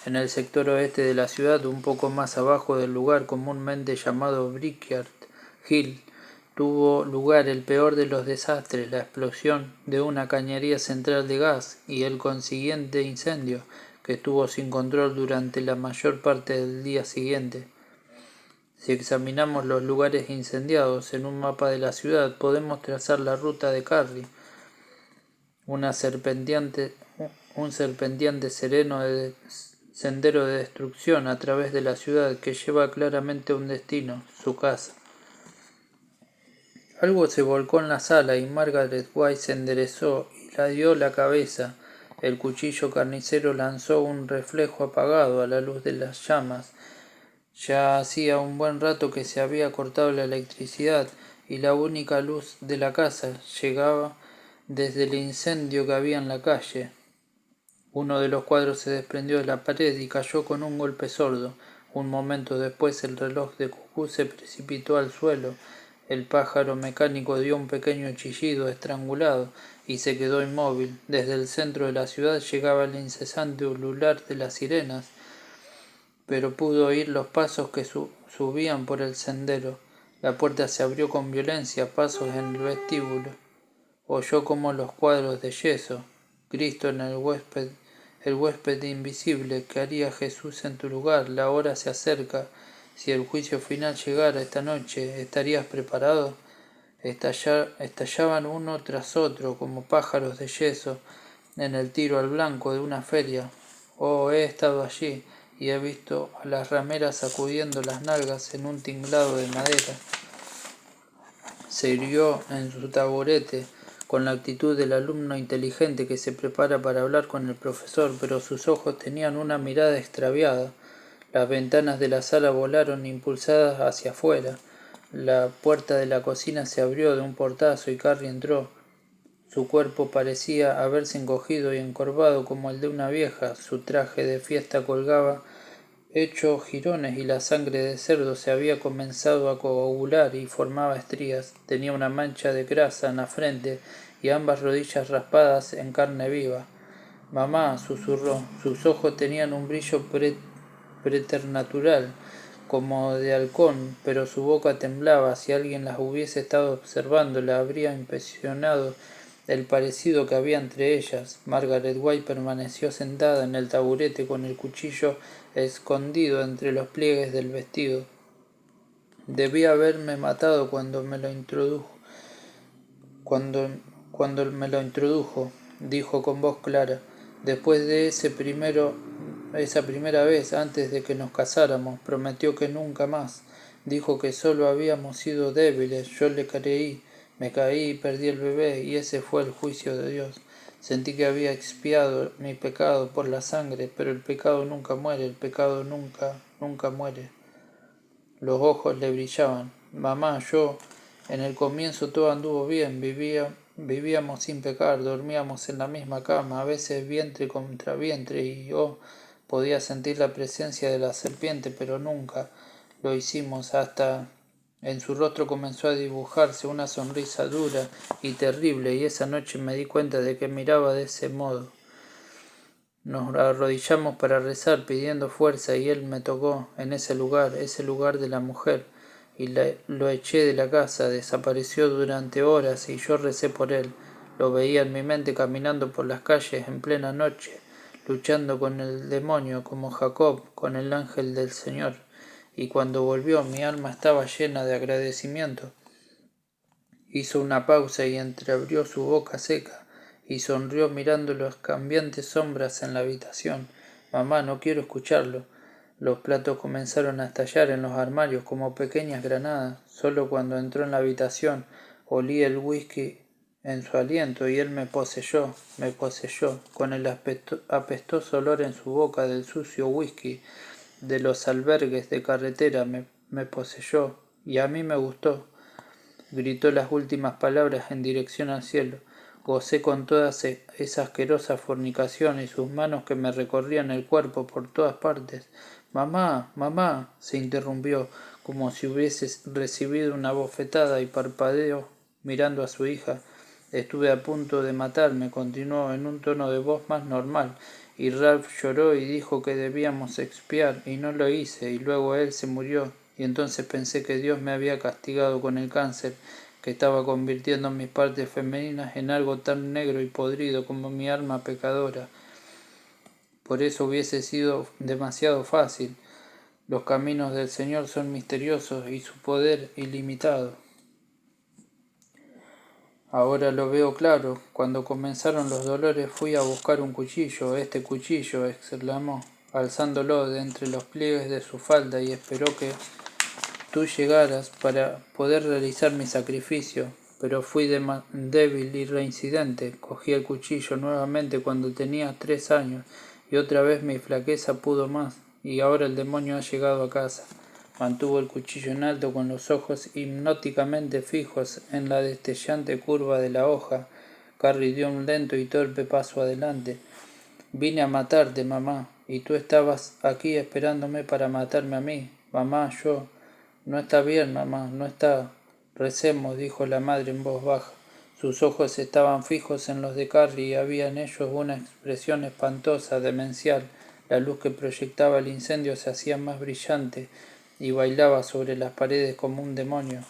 En el sector oeste de la ciudad, un poco más abajo del lugar comúnmente llamado Brickyard Hill, tuvo lugar el peor de los desastres, la explosión de una cañería central de gas y el consiguiente incendio, que estuvo sin control durante la mayor parte del día siguiente. Si examinamos los lugares incendiados en un mapa de la ciudad, podemos trazar la ruta de Carrie, un serpenteante sendero de destrucción a través de la ciudad que lleva claramente a un destino, su casa. Algo se volcó en la sala y Margaret White se enderezó y irradió la cabeza. El cuchillo carnicero lanzó un reflejo apagado a la luz de las llamas. Ya hacía un buen rato que se había cortado la electricidad y la única luz de la casa llegaba desde el incendio que había en la calle. Uno de los cuadros se desprendió de la pared y cayó con un golpe sordo. Un momento después el reloj de cucú se precipitó al suelo. El pájaro mecánico dio un pequeño chillido estrangulado y se quedó inmóvil. Desde el centro de la ciudad llegaba el incesante ulular de las sirenas, pero pudo oír los pasos que subían por el sendero. La puerta se abrió con violencia, pasos en el vestíbulo. Oyó como los cuadros de yeso. Cristo en el huésped invisible, ¿qué haría Jesús en tu lugar? La hora se acerca. Si el juicio final llegara esta noche, ¿estarías preparado? Estallaban uno tras otro como pájaros de yeso en el tiro al blanco de una feria. Oh, he estado allí y he visto a las rameras sacudiendo las nalgas en un tinglado de madera. Se irguió en su taburete con la actitud del alumno inteligente que se prepara para hablar con el profesor, pero sus ojos tenían una mirada extraviada. Las ventanas de la sala volaron impulsadas hacia afuera. La puerta de la cocina se abrió de un portazo y Carrie entró. Su cuerpo parecía haberse encogido y encorvado como el de una vieja. Su traje de fiesta colgaba hecho jirones y la sangre de cerdo se había comenzado a coagular y formaba estrías. Tenía una mancha de grasa en la frente y ambas rodillas raspadas en carne viva. «Mamá», susurró. Sus ojos tenían un brillo preternatural, como de halcón, pero su boca temblaba. Si alguien las hubiese estado observando, le habría impresionado el parecido que había entre ellas. Margaret White permaneció sentada en el taburete con el cuchillo escondido entre los pliegues del vestido. «Debía haberme matado cuando me lo introdujo, dijo con voz clara. «Después de esa primera vez, antes de que nos casáramos, prometió que nunca más. Dijo que solo habíamos sido débiles. Yo le creí, me caí y perdí el bebé, y ese fue el juicio de Dios. Sentí que había expiado mi pecado por la sangre, pero el pecado nunca muere, el pecado nunca muere». Los ojos le brillaban. «Mamá, en el comienzo todo anduvo bien, vivíamos sin pecar, dormíamos en la misma cama, a veces vientre contra vientre, y yo podía sentir la presencia de la serpiente, pero nunca lo hicimos hasta...». En su rostro comenzó a dibujarse una sonrisa dura y terrible, y esa noche me di cuenta de que miraba de ese modo. Nos arrodillamos para rezar pidiendo fuerza y él me tocó en ese lugar de la mujer, y lo eché de la casa, desapareció durante horas y yo recé por él. Lo veía en mi mente caminando por las calles en plena noche, luchando con el demonio como Jacob con el ángel del Señor, y cuando volvió mi alma estaba llena de agradecimiento. Hizo una pausa y entreabrió su boca seca, y sonrió mirando las cambiantes sombras en la habitación. Mamá, no quiero escucharlo. Los platos comenzaron a estallar en los armarios como pequeñas granadas. Solo cuando entró en la habitación olí el whisky en su aliento y él me poseyó, con el apestoso olor en su boca del sucio whisky de los albergues de carretera me poseyó, y a mí me gustó. Gritó las últimas palabras en dirección al cielo. Gocé con toda esa asquerosa fornicación y sus manos que me recorrían el cuerpo por todas partes. Mamá, mamá, se interrumpió, como si hubiese recibido una bofetada y parpadeó mirando a su hija. Estuve a punto de matarme, continuó en un tono de voz más normal, y Ralph lloró y dijo que debíamos expiar, y no lo hice, y luego él se murió, y entonces pensé que Dios me había castigado con el cáncer, que estaba convirtiendo mis partes femeninas en algo tan negro y podrido como mi alma pecadora. Por eso hubiese sido demasiado fácil. Los caminos del Señor son misteriosos y su poder ilimitado. Ahora lo veo claro. Cuando comenzaron los dolores fui a buscar un cuchillo. Este cuchillo, exclamó, alzándolo de entre los pliegues de su falda, y esperó que tú llegaras para poder realizar mi sacrificio. Pero fui débil y reincidente. Cogí el cuchillo nuevamente cuando tenía 3 años, y otra vez mi flaqueza pudo más, y ahora el demonio ha llegado a casa. Mantuvo el cuchillo en alto con los ojos hipnóticamente fijos en la destellante curva de la hoja. Carrie dio un lento y torpe paso adelante. Vine a matarte, mamá, y tú estabas aquí esperándome para matarme a mí. Mamá, yo... No está bien, mamá, no está. Recemos, dijo la madre en voz baja. Sus ojos estaban fijos en los de Carrie y había en ellos una expresión espantosa, demencial. La luz que proyectaba el incendio se hacía más brillante y bailaba sobre las paredes como un demonio.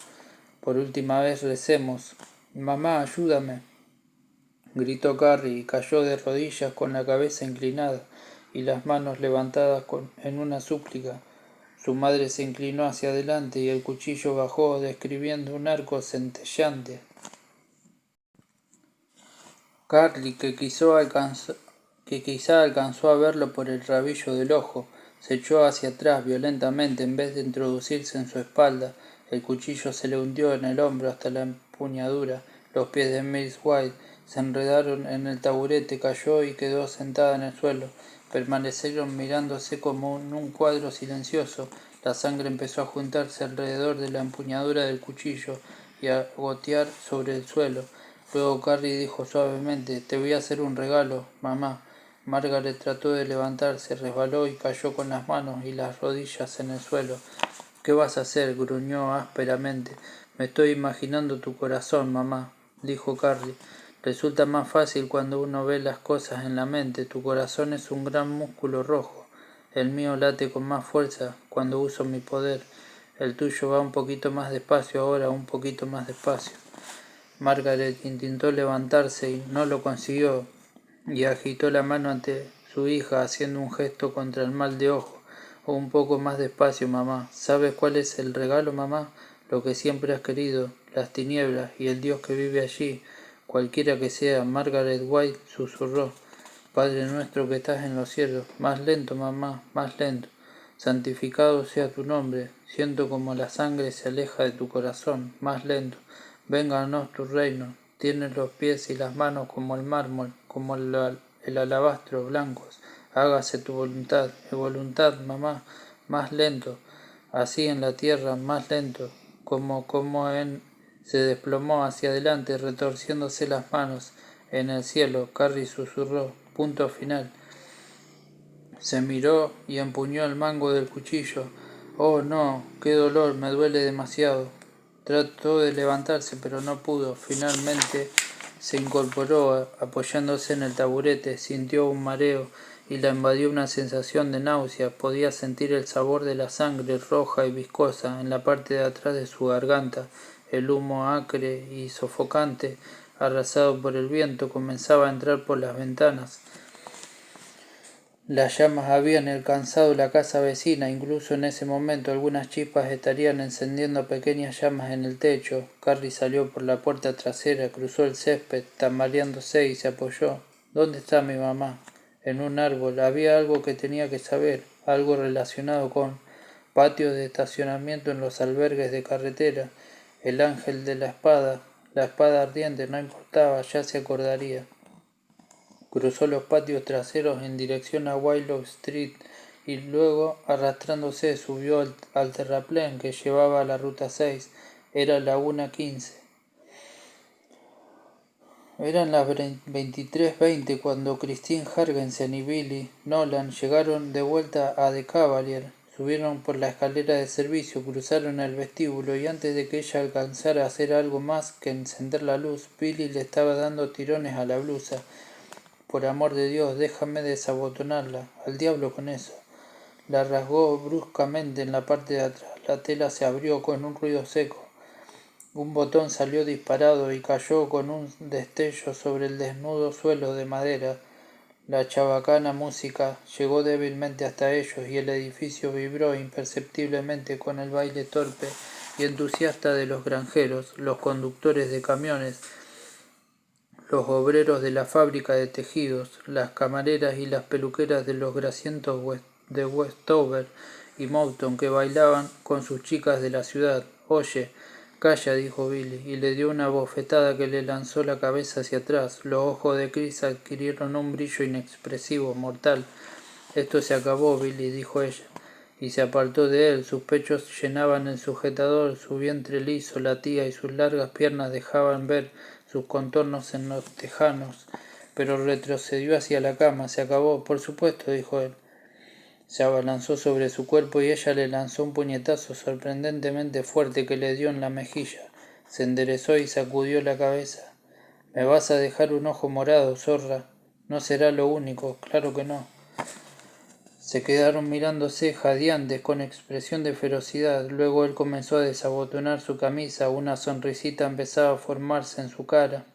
Por última vez recemos. Mamá, ayúdame, gritó Carrie y cayó de rodillas con la cabeza inclinada y las manos levantadas en una súplica. Su madre se inclinó hacia adelante y el cuchillo bajó, describiendo un arco centelleante. Carrie, que quizá alcanzó a verlo por el rabillo del ojo, se echó hacia atrás violentamente en vez de introducirse en su espalda. El cuchillo se le hundió en el hombro hasta la empuñadura. Los pies de Miss White se enredaron en el taburete, cayó y quedó sentada en el suelo. Permanecieron mirándose como en un cuadro silencioso. La sangre empezó a juntarse alrededor de la empuñadura del cuchillo y a gotear sobre el suelo. Luego Carrie dijo suavemente: «Te voy a hacer un regalo, mamá». Margaret trató de levantarse, resbaló y cayó con las manos y las rodillas en el suelo. «¿Qué vas a hacer?», gruñó ásperamente. «Me estoy imaginando tu corazón, mamá», dijo Carrie. «Resulta más fácil cuando uno ve las cosas en la mente. Tu corazón es un gran músculo rojo. El mío late con más fuerza cuando uso mi poder. El tuyo va un poquito más despacio ahora, un poquito más despacio». Margaret intentó levantarse y no lo consiguió, y agitó la mano ante su hija haciendo un gesto contra el mal de ojo. «Un poco más despacio, mamá. ¿Sabes cuál es el regalo, mamá? Lo que siempre has querido, las tinieblas y el Dios que vive allí, cualquiera que sea». Margaret White susurró: «Padre nuestro que estás en los cielos». «Más lento, mamá, más lento». «Santificado sea tu nombre». «Siento como la sangre se aleja de tu corazón». «Más lento». «Vénganos tu reino». «Tienes los pies y las manos como el mármol, como el alabastro, blancos». «Hágase tu voluntad». «Mi voluntad, mamá». «Más lento». «Así en la tierra, más lento». Se desplomó hacia adelante, retorciéndose las manos. «En el cielo», Carrie susurró. «Punto final». Se miró y empuñó el mango del cuchillo. «Oh, no, qué dolor, me duele demasiado». Trató de levantarse, pero no pudo. Finalmente se incorporó, apoyándose en el taburete. Sintió un mareo y la invadió una sensación de náusea. Podía sentir el sabor de la sangre roja y viscosa en la parte de atrás de su garganta. El humo acre y sofocante, arrasado por el viento, comenzaba a entrar por las ventanas. Las llamas habían alcanzado la casa vecina, incluso en ese momento algunas chispas estarían encendiendo pequeñas llamas en el techo. Carrie salió por la puerta trasera, cruzó el césped, tambaleándose, y se apoyó. ¿Dónde está mi mamá? En un árbol. Había algo que tenía que saber, algo relacionado con patios de estacionamiento en los albergues de carretera. El ángel de la espada ardiente, no importaba, ya se acordaría. Cruzó los patios traseros en dirección a Willow Street y luego, arrastrándose, subió al terraplén que llevaba a la ruta 6. Era la 1:15. Eran las 23:20 cuando Christine Hargensen y Billy Nolan llegaron de vuelta a The Cavalier. Subieron por la escalera de servicio, cruzaron el vestíbulo y antes de que ella alcanzara a hacer algo más que encender la luz, Billy le estaba dando tirones a la blusa. Por amor de Dios, déjame desabotonarla. Al diablo con eso. La rasgó bruscamente en la parte de atrás. La tela se abrió con un ruido seco. Un botón salió disparado y cayó con un destello sobre el desnudo suelo de madera. La chabacana música llegó débilmente hasta ellos y el edificio vibró imperceptiblemente con el baile torpe y entusiasta de los granjeros, los conductores de camiones, los obreros de la fábrica de tejidos, las camareras y las peluqueras de los grasientos de Westover y Mouton que bailaban con sus chicas de la ciudad. Oye, calla, dijo Billy, y le dio una bofetada que le lanzó la cabeza hacia atrás. Los ojos de Chris adquirieron un brillo inexpresivo, mortal. Esto se acabó, Billy, dijo ella, y se apartó de él. Sus pechos llenaban el sujetador, su vientre liso latía y sus largas piernas dejaban ver sus contornos en los tejanos, pero retrocedió hacia la cama. Se acabó, por supuesto, dijo él. Se abalanzó sobre su cuerpo y ella le lanzó un puñetazo sorprendentemente fuerte que le dio en la mejilla. Se enderezó y sacudió la cabeza. ¿Me vas a dejar un ojo morado, zorra? No será lo único, claro que no. Se quedaron mirándose jadeantes con expresión de ferocidad. Luego él comenzó a desabotonar su camisa. Una sonrisita empezaba a formarse en su cara.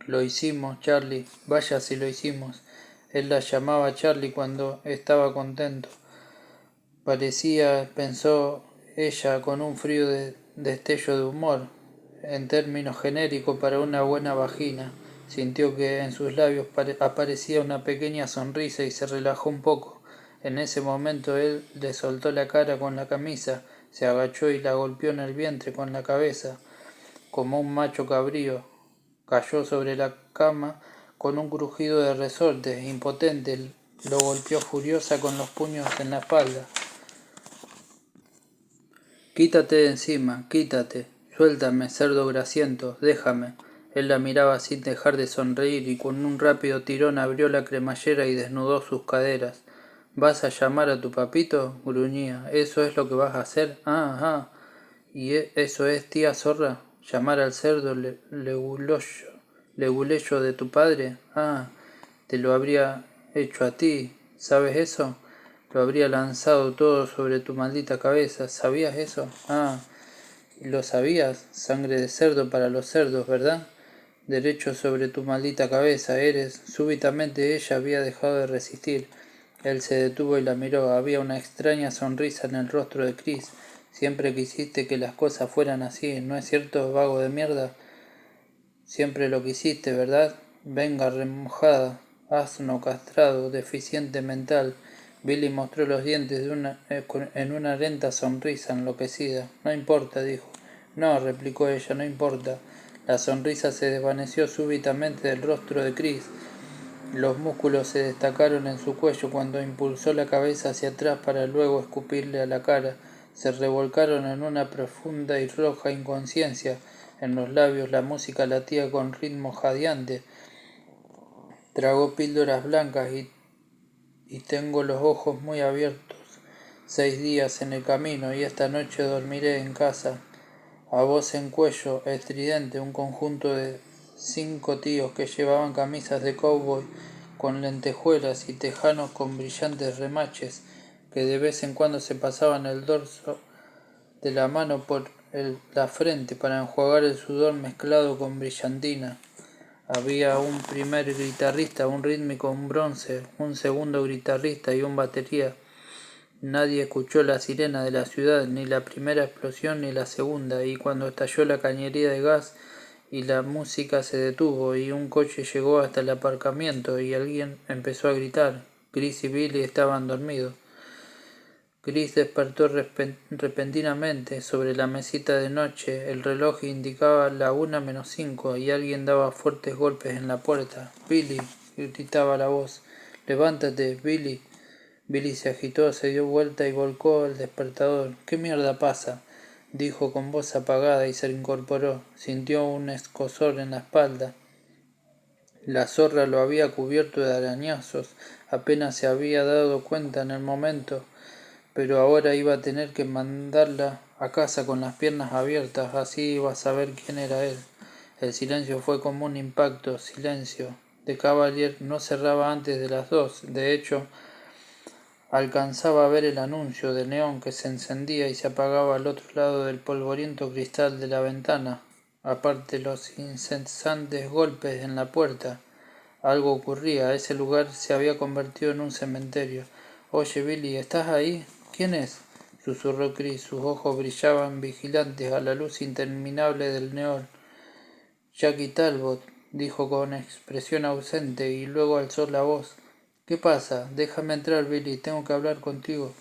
Lo hicimos, Charlie. Vaya si lo hicimos. Él la llamaba Charlie cuando estaba contento. Parecía, pensó ella con un frío destello de humor, en términos genéricos para una buena vagina. Sintió que en sus labios aparecía una pequeña sonrisa y se relajó un poco. En ese momento él le soltó la cara con la camisa, se agachó y la golpeó en el vientre con la cabeza, como un macho cabrío. Cayó sobre la cama con un crujido de resortes, impotente. Lo golpeó furiosa con los puños en la espalda. Quítate de encima, quítate. Suéltame, cerdo grasiento, déjame. Él la miraba sin dejar de sonreír y con un rápido tirón abrió la cremallera y desnudó sus caderas. ¿Vas a llamar a tu papito? Gruñía. ¿Eso es lo que vas a hacer? Ah. ¿Y eso es, tía zorra? ¿Llamar al cerdo leguleyo de tu padre? Ah, te lo habría hecho a ti. ¿Sabes eso? Lo habría lanzado todo sobre tu maldita cabeza. ¿Sabías eso? Ah, ¿lo sabías? Sangre de cerdo para los cerdos, ¿verdad? Derecho sobre tu maldita cabeza eres. Súbitamente ella había dejado de resistir. Él se detuvo y la miró. Había una extraña sonrisa en el rostro de Chris. Siempre quisiste que las cosas fueran así, ¿no es cierto, vago de mierda? Siempre lo quisiste, ¿verdad? Venga, remojada, asno castrado, deficiente mental. Billy mostró los dientes en una lenta sonrisa enloquecida. No importa, dijo. No, replicó ella, no importa. La sonrisa se desvaneció súbitamente del rostro de Chris. Los músculos se destacaron en su cuello cuando impulsó la cabeza hacia atrás para luego escupirle a la cara. Se revolcaron en una profunda y roja inconsciencia. En los labios la música latía con ritmo jadeante. Tragó píldoras blancas y tengo los ojos muy abiertos. 6 días en el camino y esta noche dormiré en casa. A voz en cuello, estridente, un conjunto de 5 tíos que llevaban camisas de cowboy con lentejuelas y tejanos con brillantes remaches, que de vez en cuando se pasaban el dorso de la mano por la frente para enjuagar el sudor mezclado con brillantina. Había un primer guitarrista, un rítmico, un bronce, un segundo guitarrista y un batería. Nadie escuchó la sirena de la ciudad, ni la primera explosión ni la segunda, y cuando estalló la cañería de gas y la música se detuvo y un coche llegó hasta el aparcamiento y alguien empezó a gritar. Chris y Billy estaban dormidos. Chris despertó repentinamente. Sobre la mesita de noche el reloj indicaba la 1:05 y alguien daba fuertes golpes en la puerta. «Billy», gritaba la voz. «Levántate, Billy». Billy se agitó, se dio vuelta y volcó el despertador. «¿Qué mierda pasa?», dijo con voz apagada y se incorporó. Sintió un escozor en la espalda. La zorra lo había cubierto de arañazos. Apenas se había dado cuenta en el momento, pero ahora iba a tener que mandarla a casa con las piernas abiertas, así iba a saber quién era él. El silencio fue como un impacto. Silencio. The Cavalier no cerraba antes de las 2. De hecho, alcanzaba a ver el anuncio de neón que se encendía y se apagaba al otro lado del polvoriento cristal de la ventana. Aparte los incesantes golpes en la puerta. Algo ocurría. Ese lugar se había convertido en un cementerio. «Oye, Billy, ¿estás ahí?» «¿Quién es?», susurró Chris. Sus ojos brillaban vigilantes a la luz interminable del neón. «Jackie Talbot», dijo con expresión ausente, y luego alzó la voz. «¿Qué pasa? Déjame entrar, Billy. Tengo que hablar contigo».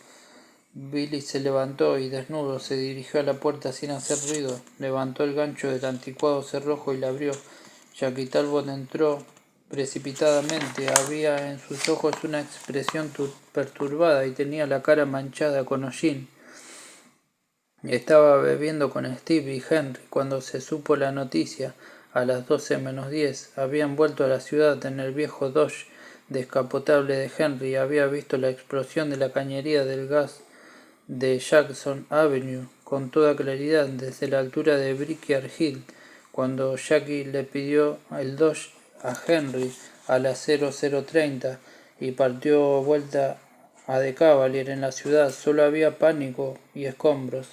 Billy se levantó y, desnudo, se dirigió a la puerta sin hacer ruido. Levantó el gancho del anticuado cerrojo y la abrió. Jackie Talbot entró precipitadamente. Había en sus ojos una expresión perturbada y tenía la cara manchada con hollín. Estaba bebiendo con Steve y Henry cuando se supo la noticia. A las 12:10 habían vuelto a la ciudad en el viejo Dodge descapotable de Henry. Había visto la explosión de la cañería del gas de Jackson Avenue con toda claridad desde la altura de Brickyard Hill. Cuando Jackie le pidió el Dodge a Henry a las 00:30 y partió vuelta a The Cavalier en la ciudad, solo había pánico y escombros.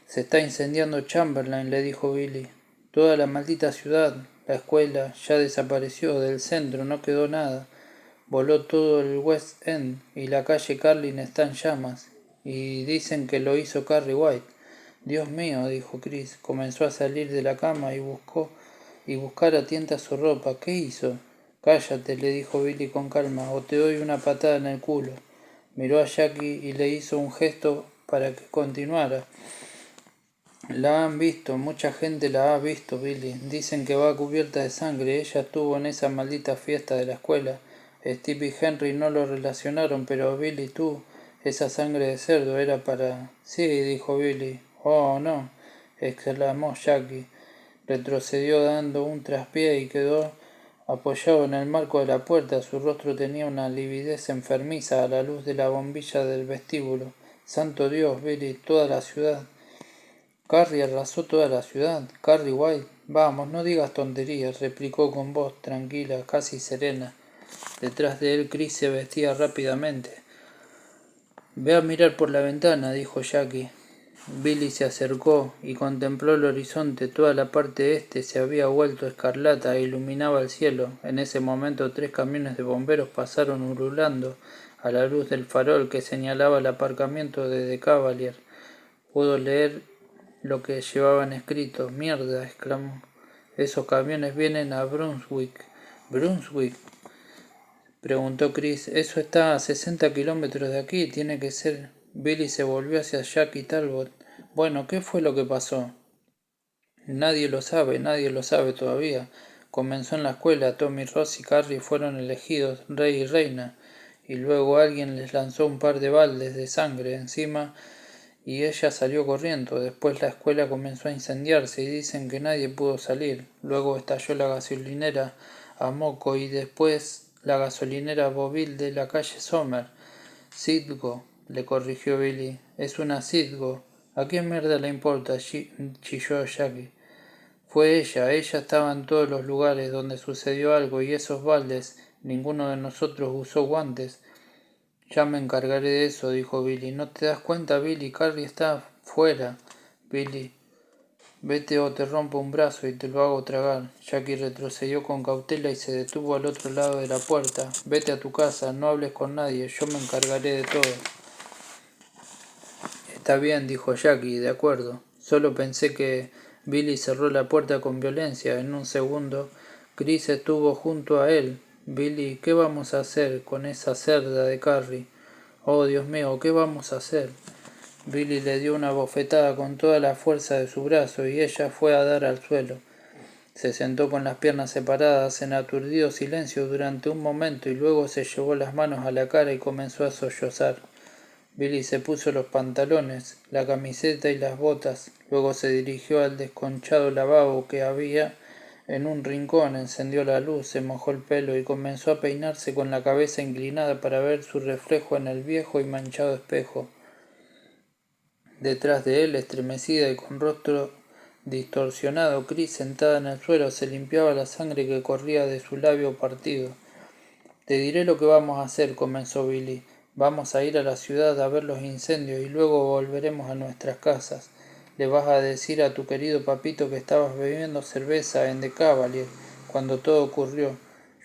«Se está incendiando Chamberlain», le dijo Billy. «Toda la maldita ciudad, la escuela, ya desapareció. Del centro no quedó nada. Voló todo el West End y la calle Carlin está en llamas. Y dicen que lo hizo Carrie White». «Dios mío», dijo Chris. Comenzó a salir de la cama y buscar a tientas su ropa. «¿Qué hizo?» «Cállate», le dijo Billy con calma, «o te doy una patada en el culo». Miró a Jackie y le hizo un gesto para que continuara. «La han visto, mucha gente la ha visto, Billy. Dicen que va cubierta de sangre. Ella estuvo en esa maldita fiesta de la escuela». Steve y Henry no lo relacionaron, pero Billy, tú, esa sangre de cerdo era para... «Sí», dijo Billy. «Oh, no», exclamó Jackie. Retrocedió dando un traspié y quedó apoyado en el marco de la puerta. Su rostro tenía una lividez enfermiza a la luz de la bombilla del vestíbulo. «Santo Dios, Billy, toda la ciudad». «Carrie arrasó toda la ciudad. Carrie White». «Vamos, no digas tonterías», replicó con voz tranquila, casi serena. Detrás de él Chris se vestía rápidamente. «Ve a mirar por la ventana», dijo Jackie. Billy se acercó y contempló el horizonte. Toda la parte este se había vuelto escarlata e iluminaba el cielo. En ese momento 3 camiones de bomberos pasaron ululando a la luz del farol que señalaba el aparcamiento de The Cavalier. Pudo leer lo que llevaban escrito. «Mierda», exclamó. «Esos camiones vienen a Brunswick». «¿Brunswick?», preguntó Chris. «Eso está a 60 kilómetros de aquí. Tiene que ser». Billy se volvió hacia Jackie Talbot. «Bueno, ¿qué fue lo que pasó?» Nadie lo sabe todavía. Comenzó en la escuela. Tommy, Ross y Carrie fueron elegidos rey y reina, y luego alguien les lanzó un par de baldes de sangre encima y ella salió corriendo. Después la escuela comenzó a incendiarse y dicen que nadie pudo salir. Luego estalló la gasolinera a moco y después la gasolinera Boville de la calle Sommer. «Citgo», le corrigió Billy. «Es una Citgo». «¿A quién mierda le importa?», chilló Jackie. «Fue ella estaba en todos los lugares donde sucedió algo y esos baldes Ninguno de nosotros usó guantes. Ya me encargaré de eso, dijo Billy. ¿No te das cuenta, Billy? Carrie está fuera. Billy, vete o te rompo un brazo y te lo hago tragar. Jackie retrocedió con cautela y se detuvo al otro lado de la puerta. Vete a tu casa, no hables con nadie, yo me encargaré de todo. Está bien, dijo Jackie, de acuerdo. Solo pensé que... Billy cerró la puerta con violencia. En un segundo, Chris estuvo junto a él. Billy, ¿qué vamos a hacer con esa cerda de Carrie? Oh, Dios mío, ¿qué vamos a hacer? Billy le dio una bofetada con toda la fuerza de su brazo y ella fue a dar al suelo. Se sentó con las piernas separadas en aturdido silencio durante un momento y luego se llevó las manos a la cara y comenzó a sollozar. Billy se puso los pantalones, la camiseta y las botas, luego se dirigió al desconchado lavabo que había en un rincón, encendió la luz, se mojó el pelo y comenzó a peinarse con la cabeza inclinada para ver su reflejo en el viejo y manchado espejo. Detrás de él, estremecida y con rostro distorsionado, Chris, sentada en el suelo, se limpiaba la sangre que corría de su labio partido. Te diré lo que vamos a hacer, comenzó Billy. Vamos a ir a la ciudad a ver los incendios y luego volveremos a nuestras casas. Le vas a decir a tu querido papito que estabas bebiendo cerveza en The Cavalier cuando todo ocurrió.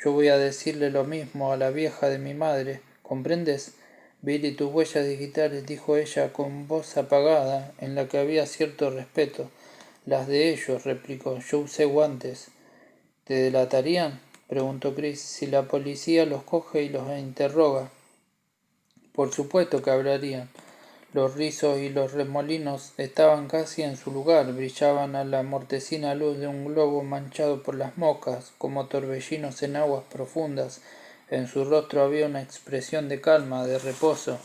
Yo voy a decirle lo mismo a la vieja de mi madre. ¿Comprendes? Billy, tus huellas digitales, dijo ella con voz apagada, en la que había cierto respeto. Las de ellos, replicó. Yo usé guantes. ¿Te delatarían? Preguntó Chris. Si la policía los coge y los interroga. Por supuesto que hablarían. Los rizos y los remolinos estaban casi en su lugar, brillaban a la mortecina luz de un globo manchado por las moscas, como torbellinos en aguas profundas. En su rostro había una expresión de calma, de reposo.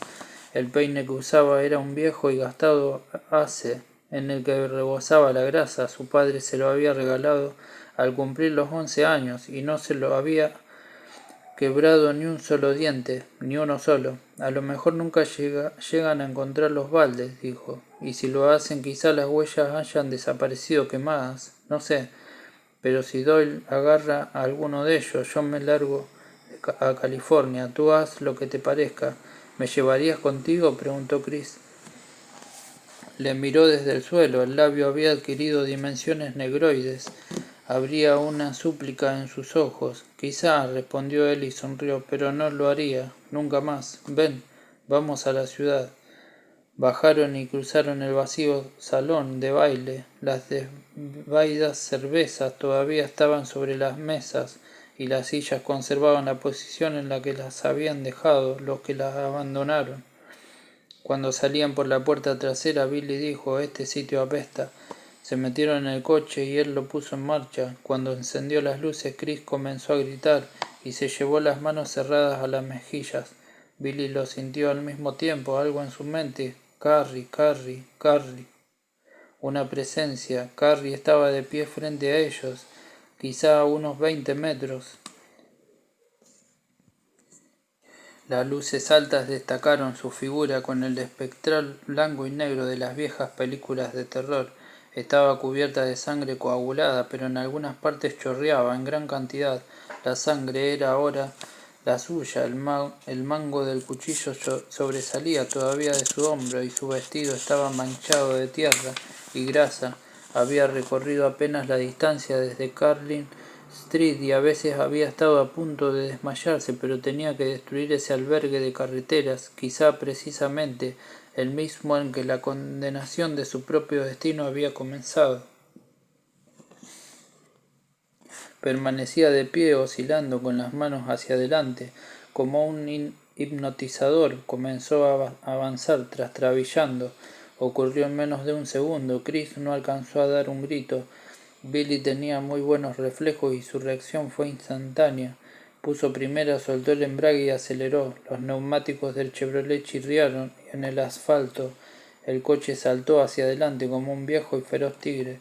El peine que usaba era un viejo y gastado hace, en el que rebosaba la grasa. Su padre se lo había regalado al cumplir los 11 años y no se lo había quebrado ni un solo diente, ni uno solo. A lo mejor nunca llegan a encontrar los baldes, dijo, y si lo hacen quizá las huellas hayan desaparecido quemadas, no sé, pero si Doyle agarra a alguno de ellos, yo me largo a California, tú haz lo que te parezca. ¿Me llevarías contigo? Preguntó Chris. Le miró desde el suelo, el labio había adquirido dimensiones negroides. Habría una súplica en sus ojos. Quizá, respondió él y sonrió, pero no lo haría, nunca más. Ven, vamos a la ciudad. Bajaron y cruzaron el vacío salón de baile. Las desvaídas cervezas todavía estaban sobre las mesas y las sillas conservaban la posición en la que las habían dejado los que las abandonaron. Cuando salían por la puerta trasera, Billy dijo: «Este sitio apesta». Se metieron en el coche y él lo puso en marcha. Cuando encendió las luces, Chris comenzó a gritar y se llevó las manos cerradas a las mejillas. Billy lo sintió al mismo tiempo, algo en su mente. Carrie, Carrie, Carrie. Una presencia. Carrie estaba de pie frente a ellos, quizá a unos 20 metros. Las luces altas destacaron su figura con el espectral blanco y negro de las viejas películas de terror. Estaba cubierta de sangre coagulada, pero en algunas partes chorreaba en gran cantidad. La sangre era ahora la suya, el mango del cuchillo sobresalía todavía de su hombro y su vestido estaba manchado de tierra y grasa. Había recorrido apenas la distancia desde Carlin Street y a veces había estado a punto de desmayarse, pero tenía que destruir ese albergue de carreteras, quizá precisamente el mismo en que la condenación de su propio destino había comenzado. Permanecía de pie, oscilando con las manos hacia adelante, como un hipnotizador. Comenzó a avanzar, trastabillando. Ocurrió en menos de un segundo. Chris no alcanzó a dar un grito. Billy tenía muy buenos reflejos y su reacción fue instantánea. Puso primera, soltó el embrague y aceleró. Los neumáticos del Chevrolet chirriaron en el asfalto. El coche saltó hacia adelante como un viejo y feroz tigre.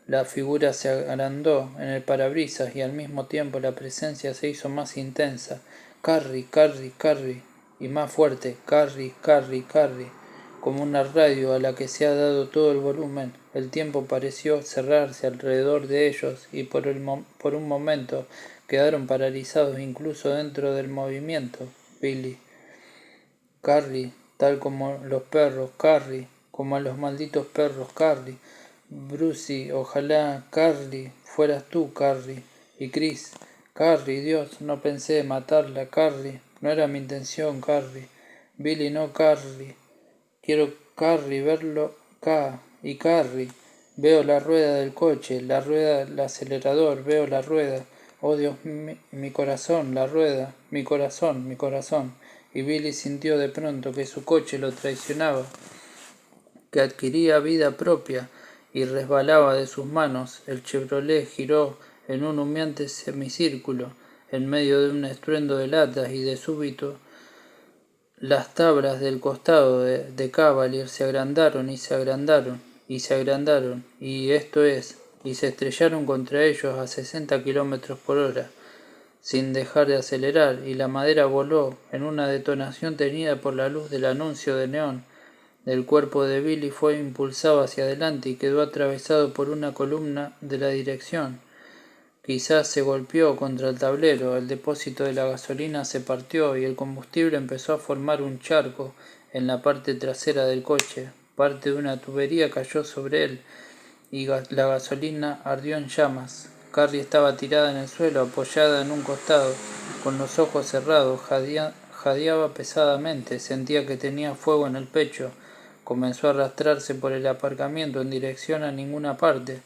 La figura se agrandó en el parabrisas y al mismo tiempo la presencia se hizo más intensa. Carrie, Carrie, Carrie. Y más fuerte. Carrie, Carrie, Carrie. Como una radio a la que se ha dado todo el volumen. El tiempo pareció cerrarse alrededor de ellos y por un momento Quedaron paralizados incluso dentro del movimiento. Billy. Carrie, tal como los perros, Carrie, como a los malditos perros, Carrie. Brucey, ojalá, Carrie, fueras tú, Carrie. Y Chris, Carrie, Dios, no pensé matarla, Carrie, no era mi intención, Carrie. Billy, no, Carrie, quiero, Carrie, verlo, y Carrie. Veo la rueda del coche, la rueda, el acelerador, veo la rueda. Oh Dios, mi corazón, la rueda, mi corazón, mi corazón. Y Billy sintió de pronto que su coche lo traicionaba, que adquiría vida propia y resbalaba de sus manos. El Chevrolet giró en un humeante semicírculo en medio de un estruendo de latas y de súbito las tablas del costado de Cavalier se agrandaron y se agrandaron y se agrandaron y esto es, y se estrellaron contra ellos a 60 km/h sin dejar de acelerar, y la madera voló en una detonación tenida por la luz del anuncio de neón. El cuerpo de Billy fue impulsado hacia adelante y quedó atravesado por una columna de la dirección. Quizás se golpeó contra el tablero, el depósito de la gasolina se partió y el combustible empezó a formar un charco en la parte trasera del coche. Parte de una tubería cayó sobre él y la gasolina ardió en llamas. Carrie estaba tirada en el suelo, apoyada en un costado, con los ojos cerrados, jadeaba pesadamente, sentía que tenía fuego en el pecho. Comenzó a arrastrarse por el aparcamiento en dirección a ninguna parte.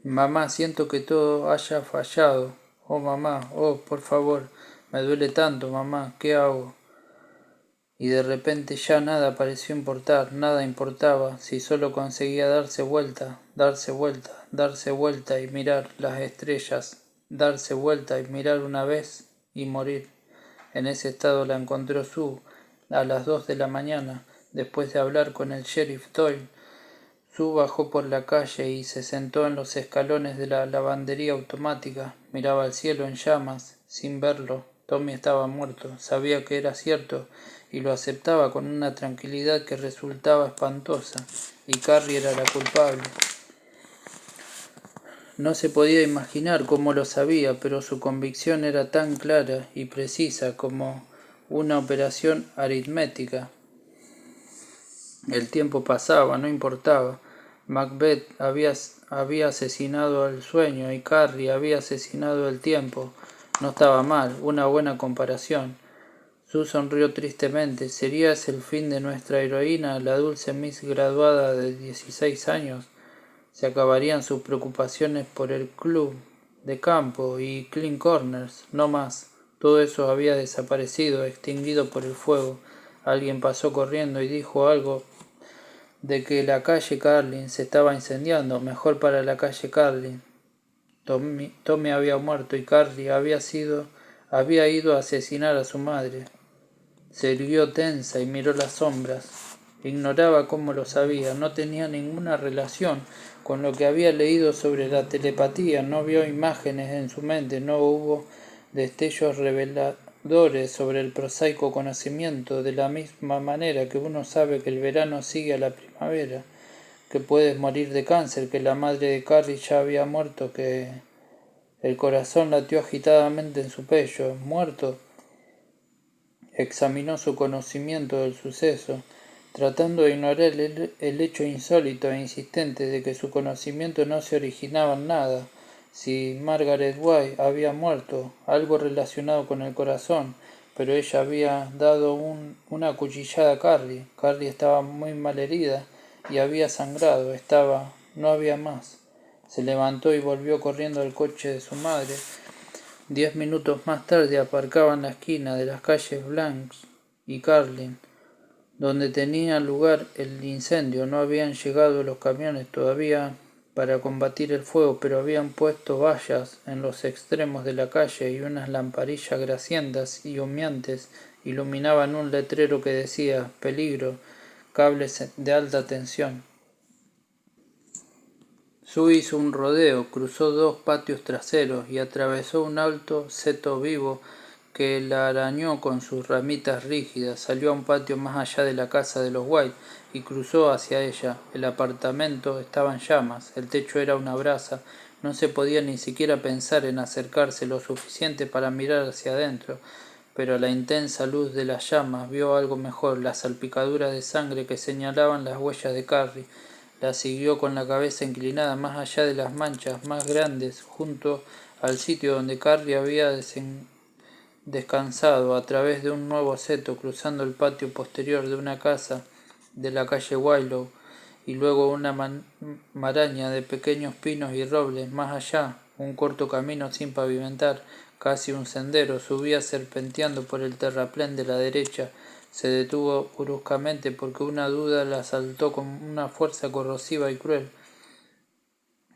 Mamá, siento que todo haya fallado. Oh, mamá, oh, por favor, me duele tanto, mamá, ¿qué hago? Y de repente ya nada pareció importar, nada importaba, si solo conseguía darse vuelta, darse vuelta, darse vuelta y mirar las estrellas, darse vuelta y mirar una vez y morir. En ese estado la encontró Sue a las 2 de la mañana, después de hablar con el sheriff Doyle. Sue bajó por la calle y se sentó en los escalones de la lavandería automática. Miraba al cielo en llamas, sin verlo. Tommy estaba muerto, sabía que era cierto y lo aceptaba con una tranquilidad que resultaba espantosa. Y Carrie era la culpable. No se podía imaginar cómo lo sabía, pero su convicción era tan clara y precisa como una operación aritmética. El tiempo pasaba, no importaba. Macbeth había asesinado al sueño y Carrie había asesinado el tiempo. No estaba mal, una buena comparación. Sue sonrió tristemente. ¿Sería ese el fin de nuestra heroína, la dulce Miss graduada de 16 años? Se acabarían sus preocupaciones por el club de campo y Clean Corners, no más. Todo eso había desaparecido, extinguido por el fuego. Alguien pasó corriendo y dijo algo de que la calle Carlin se estaba incendiando, mejor para la calle Carlin. Tommy había muerto y Carrie había ido a asesinar a su madre. Se irguió tensa y miró las sombras. Ignoraba cómo lo sabía, no tenía ninguna relación con lo que había leído sobre la telepatía, no vio imágenes en su mente, no hubo destellos reveladores sobre el prosaico conocimiento, de la misma manera que uno sabe que el verano sigue a la primavera, que puedes morir de cáncer, que la madre de Carrie ya había muerto, que el corazón latió agitadamente en su pecho. Muerto. Examinó su conocimiento del suceso, tratando de ignorar el hecho insólito e insistente de que su conocimiento no se originaba en nada. Si Margaret White había muerto, algo relacionado con el corazón, pero ella había dado una cuchillada a Carrie. Carrie estaba muy mal herida y había sangrado, no había más. Se levantó y volvió corriendo al coche de su madre. 10 minutos más tarde aparcaba en la esquina de las calles Blanks y Carlin, donde tenía lugar el incendio. No habían llegado los camiones todavía para combatir el fuego, pero habían puesto vallas en los extremos de la calle y unas lamparillas grasientas y humeantes iluminaban un letrero que decía «Peligro, cables de alta tensión». Sue hizo un rodeo, cruzó 2 patios traseros y atravesó un alto seto vivo que la arañó con sus ramitas rígidas. Salió a un patio más allá de la casa de los White y cruzó hacia ella. El apartamento estaba en llamas, el techo era una brasa, No se podía ni siquiera pensar en acercarse lo suficiente para mirar hacia adentro, pero a la intensa luz de las llamas vio algo mejor, las salpicaduras de sangre que señalaban las huellas de Carrie. La siguió con la cabeza inclinada más allá de las manchas más grandes, junto al sitio donde Carrie había descansado, a través de un nuevo seto, cruzando el patio posterior de una casa de la calle Willow, y luego una maraña de pequeños pinos y robles. Más allá, un corto camino sin pavimentar, casi un sendero, subía serpenteando por el terraplén de la derecha. Se detuvo bruscamente porque una duda la asaltó con una fuerza corrosiva y cruel.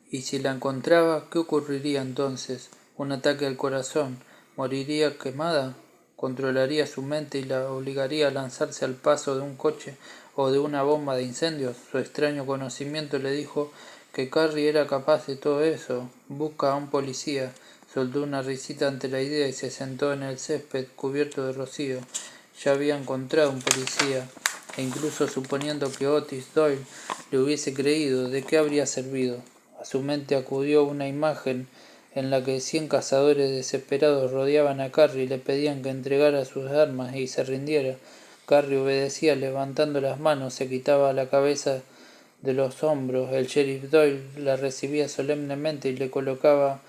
¿Y si la encontraba, qué ocurriría entonces? ¿Un ataque al corazón? ¿Moriría quemada? ¿Controlaría su mente y la obligaría a lanzarse al paso de un coche o de una bomba de incendios? Su extraño conocimiento le dijo que Carrie era capaz de todo eso. Busca a un policía. Soltó una risita ante la idea y se sentó en el césped cubierto de rocío. Ya había encontrado un policía, e incluso suponiendo que Otis Doyle le hubiese creído, ¿de qué habría servido? A su mente acudió una imagen en la que 100 cazadores desesperados rodeaban a Carrie y le pedían que entregara sus armas y se rindiera. Carrie obedecía levantando las manos, se quitaba la cabeza de los hombros. El sheriff Doyle la recibía solemnemente y le colocaba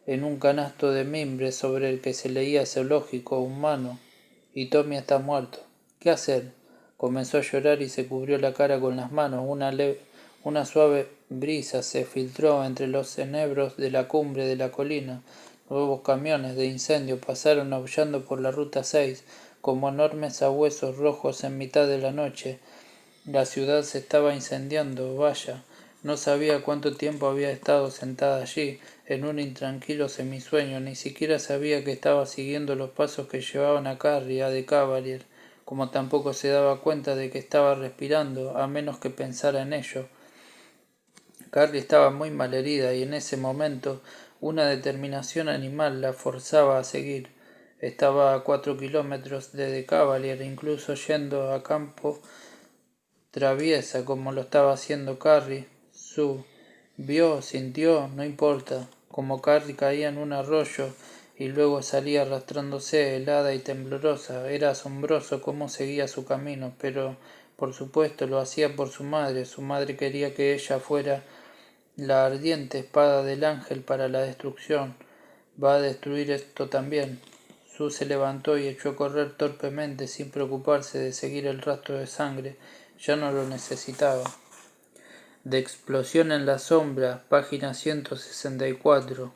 en un canasto de mimbre sobre el que se leía zoológico humano. Y Tommy está muerto. ¿Qué hacer? Comenzó a llorar y se cubrió la cara con las manos. Una suave brisa se filtró entre los enebros de la cumbre de la colina. Nuevos camiones de incendio pasaron aullando por la ruta 6, como enormes sabuesos rojos en mitad de la noche. La ciudad se estaba incendiando, vaya. No sabía cuánto tiempo había estado sentada allí, en un intranquilo semisueño. Ni siquiera sabía que estaba siguiendo los pasos que llevaban a Carrie a The Cavalier, como tampoco se daba cuenta de que estaba respirando, a menos que pensara en ello. Carrie estaba muy malherida y en ese momento una determinación animal la forzaba a seguir. Estaba a 4 kilómetros de The Cavalier, incluso yendo a campo traviesa como lo estaba haciendo Carrie. Vio, sintió, no importa, como Carrie caía en un arroyo y luego salía arrastrándose, helada y temblorosa. Era asombroso cómo seguía su camino, pero por supuesto lo hacía por su madre. Su madre quería que ella fuera la ardiente espada del ángel para la destrucción. Va a destruir esto también. Sue se levantó y echó a correr torpemente, sin preocuparse de seguir el rastro de sangre. Ya no lo necesitaba. De explosión en la sombra, página 164.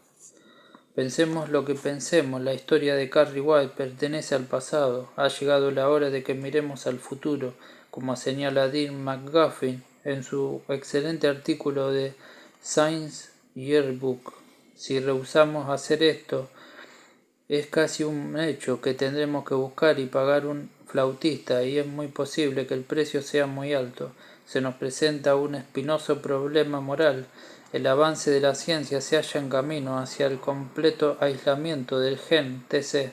Pensemos lo que pensemos, la historia de Carrie White pertenece al pasado. Ha llegado la hora de que miremos al futuro, como señala Dean McGuffin en su excelente artículo de Science Yearbook. Si rehusamos hacer esto, es casi un hecho que tendremos que buscar y pagar un flautista, y es muy posible que el precio sea muy alto. Se nos presenta un espinoso problema moral. El avance de la ciencia se halla en camino hacia el completo aislamiento del gen Tc.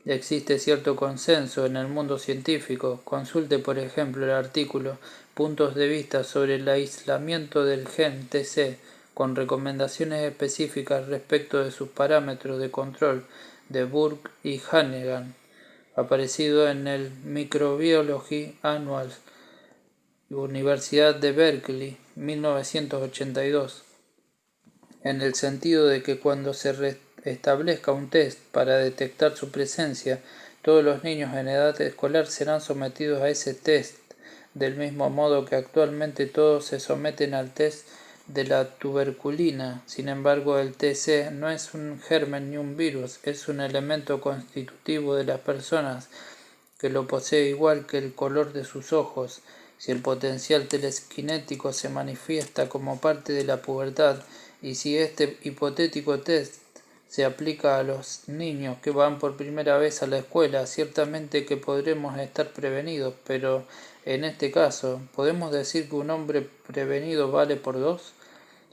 Existe cierto consenso en el mundo científico. Consulte, por ejemplo, el artículo Puntos de vista sobre el aislamiento del gen Tc, con recomendaciones específicas respecto de sus parámetros de control, de Burke y Hannigan, aparecido en el Microbiology Annual, Universidad de Berkeley, 1982, en el sentido de que cuando se establezca un test para detectar su presencia, todos los niños en edad escolar serán sometidos a ese test, del mismo modo que actualmente todos se someten al test de la tuberculina. Sin embargo, el TC no es un germen ni un virus, es un elemento constitutivo de las personas que lo posee igual que el color de sus ojos. Si el potencial telequinético se manifiesta como parte de la pubertad, y si este hipotético test se aplica a los niños que van por primera vez a la escuela, ciertamente que podremos estar prevenidos, pero en este caso, ¿podemos decir que un hombre prevenido vale por 2?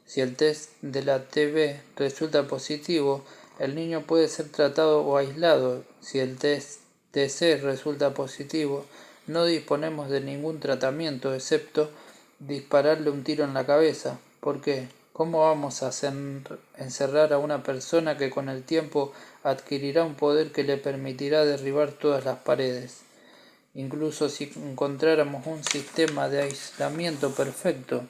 Si el test de la TB resulta positivo, el niño puede ser tratado o aislado. Si el test TC resulta positivo, no disponemos de ningún tratamiento excepto dispararle un tiro en la cabeza. ¿Por qué? ¿Cómo vamos a encerrar a una persona que con el tiempo adquirirá un poder que le permitirá derribar todas las paredes? Incluso si encontráramos un sistema de aislamiento perfecto,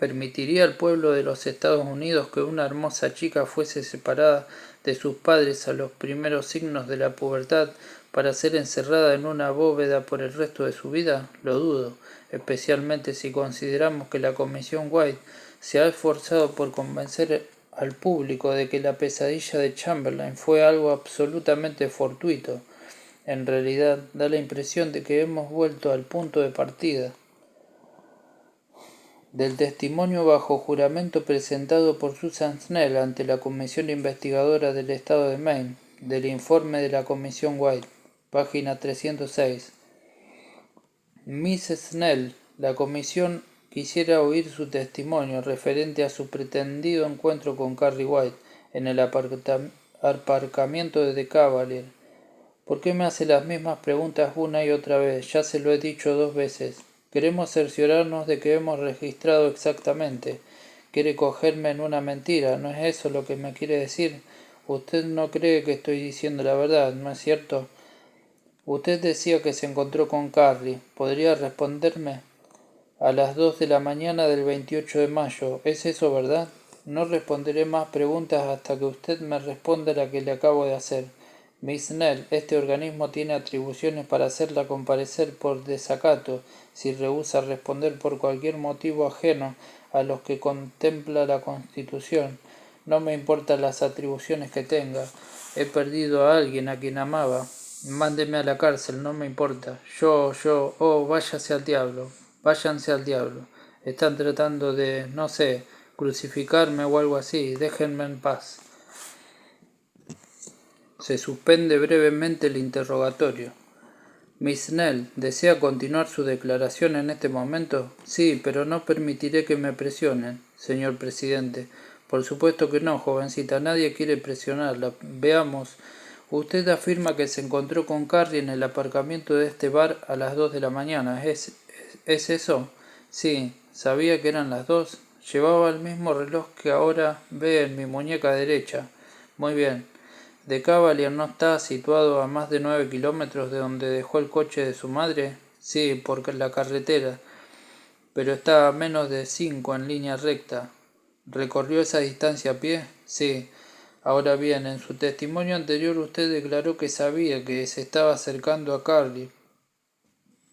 ¿permitiría al pueblo de los Estados Unidos que una hermosa chica fuese separada de sus padres a los primeros signos de la pubertad para ser encerrada en una bóveda por el resto de su vida? Lo dudo, especialmente si consideramos que la Comisión White se ha esforzado por convencer al público de que la pesadilla de Chamberlain fue algo absolutamente fortuito. En realidad, da la impresión de que hemos vuelto al punto de partida del testimonio bajo juramento presentado por Susan Snell ante la Comisión Investigadora del Estado de Maine, del informe de la Comisión White, página 306. Miss Snell, la comisión quisiera oír su testimonio referente a su pretendido encuentro con Carrie White en el aparcamiento de The Cavalier. ¿Por qué me hace las mismas preguntas una y otra vez? Ya se lo he dicho 2 veces. Queremos cerciorarnos de que hemos registrado exactamente. Quiere cogerme en una mentira, ¿no es eso lo que me quiere decir? Usted no cree que estoy diciendo la verdad, ¿no es cierto? Usted decía que se encontró con Carrie. ¿Podría responderme? A las 2 de la mañana del 28 de mayo. ¿Es eso verdad? No responderé más preguntas hasta que usted me responda la que le acabo de hacer. Miss Snell, este organismo tiene atribuciones para hacerla comparecer por desacato si rehúsa responder por cualquier motivo ajeno a los que contempla la Constitución. No me importan las atribuciones que tenga. He perdido a alguien a quien amaba. Mándeme a la cárcel, no me importa. Váyase al diablo. Váyanse al diablo. Están tratando de, no sé, crucificarme o algo así. Déjenme en paz. Se suspende brevemente el interrogatorio. Miss Snell, ¿desea continuar su declaración en este momento? Sí, pero no permitiré que me presionen, señor presidente. Por supuesto que no, jovencita. Nadie quiere presionarla. Veamos. Usted afirma que se encontró con Carrie en el aparcamiento de este bar a las 2 de la mañana. ¿Es eso? Sí. ¿Sabía que eran las 2? Llevaba el mismo reloj que ahora ve en mi muñeca derecha. Muy bien. ¿The Cavalier no está situado a más de 9 kilómetros de donde dejó el coche de su madre? Sí, por la carretera, pero está a menos de 5 en línea recta. ¿Recorrió esa distancia a pie? Sí. Ahora bien, en su testimonio anterior usted declaró que sabía que se estaba acercando a Carrie.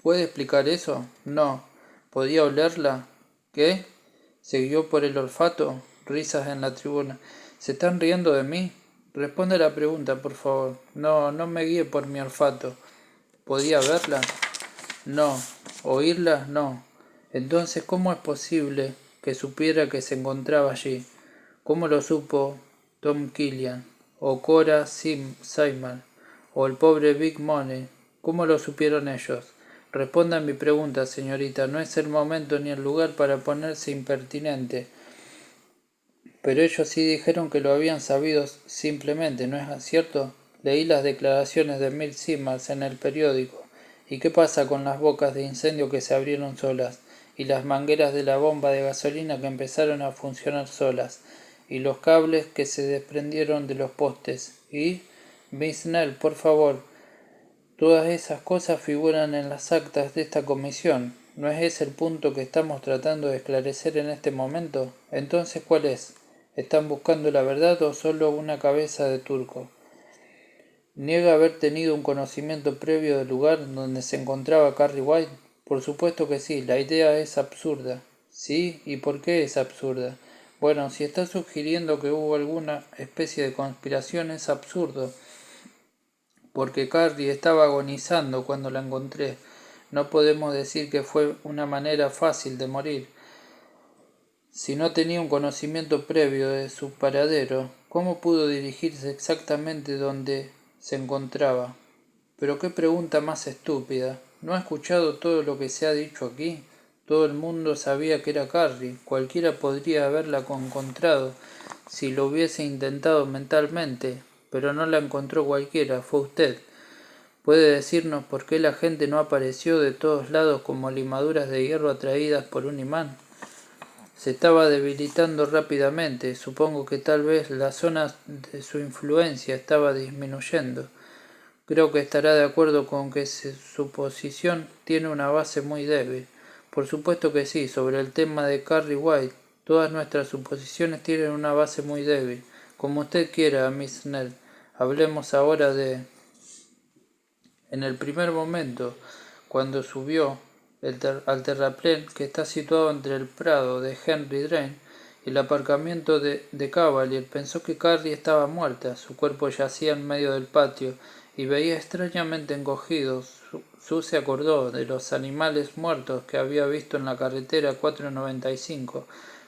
¿Puede explicar eso? No. ¿Podía olerla? ¿Qué? ¿Se guió por el olfato? Risas en la tribuna. ¿Se están riendo de mí? Responde a la pregunta, por favor. No, no me guíe por mi olfato. ¿Podía verla? No. ¿Oírla? No. Entonces, ¿cómo es posible que supiera que se encontraba allí? ¿Cómo lo supo Tom Killian? ¿O Cora Simon? ¿O el pobre Big Money? ¿Cómo lo supieron ellos? Responda a mi pregunta, señorita. No es el momento ni el lugar para ponerse impertinente. Pero ellos sí dijeron que lo habían sabido simplemente, ¿no es cierto? Leí las declaraciones de Mill Simmons en el periódico. ¿Y qué pasa con las bocas de incendio que se abrieron solas? Y las mangueras de la bomba de gasolina que empezaron a funcionar solas? Y los cables que se desprendieron de los postes? Y... Miss Snell, por favor. Todas esas cosas figuran en las actas de esta comisión. ¿No es ese el punto que estamos tratando de esclarecer en este momento? Entonces, ¿cuál es? ¿Están buscando la verdad o solo una cabeza de turco? ¿Niega haber tenido un conocimiento previo del lugar donde se encontraba Carrie White? Por supuesto que sí, la idea es absurda. ¿Sí? ¿Y por qué es absurda? Bueno, si está sugiriendo que hubo alguna especie de conspiración es absurdo, porque Carrie estaba agonizando cuando la encontré. No podemos decir que fue una manera fácil de morir. Si no tenía un conocimiento previo de su paradero, ¿cómo pudo dirigirse exactamente donde se encontraba? Pero qué pregunta más estúpida. ¿No ha escuchado todo lo que se ha dicho aquí? Todo el mundo sabía que era Carrie. Cualquiera podría haberla encontrado si lo hubiese intentado mentalmente, pero no la encontró cualquiera, fue usted. ¿Puede decirnos por qué la gente no apareció de todos lados como limaduras de hierro atraídas por un imán? se estaba debilitando rápidamente. Supongo que tal vez la zona de su influencia estaba disminuyendo. Creo que estará de acuerdo con que su posición tiene una base muy débil. Por supuesto que sí, sobre el tema de Carrie White, todas nuestras suposiciones tienen una base muy débil. Como usted quiera, Miss Snell. Hablemos ahora de... En el primer momento, cuando subió al terraplén que está situado entre el prado de Henry Drain y el aparcamiento de Cavalier, pensó que Carrie estaba muerta. Su cuerpo yacía en medio del patio y veía extrañamente encogido. Sue se acordó de los animales muertos que había visto en la carretera 495,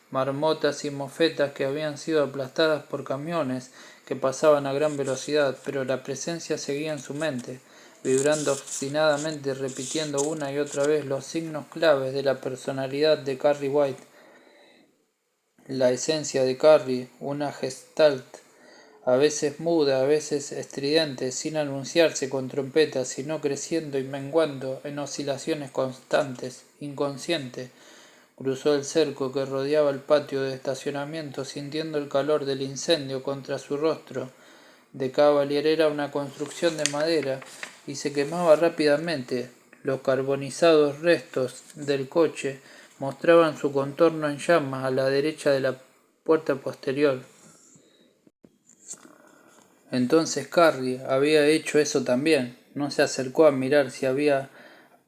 marmotas y mofetas que habían sido aplastadas por camiones que pasaban a gran velocidad, pero la presencia seguía en su mente, vibrando obstinadamente, repitiendo una y otra vez los signos claves de la personalidad de Carrie White. La esencia de Carrie, una gestalt, a veces muda, a veces estridente, sin anunciarse con trompetas, sino creciendo y menguando en oscilaciones constantes, inconsciente. Cruzó el cerco que rodeaba el patio de estacionamiento, sintiendo el calor del incendio contra su rostro. De Cavalier era una construcción de madera y se quemaba rápidamente. Los carbonizados restos del coche mostraban su contorno en llamas a la derecha de la puerta posterior. Entonces Carrie había hecho eso también. No se acercó a mirar si había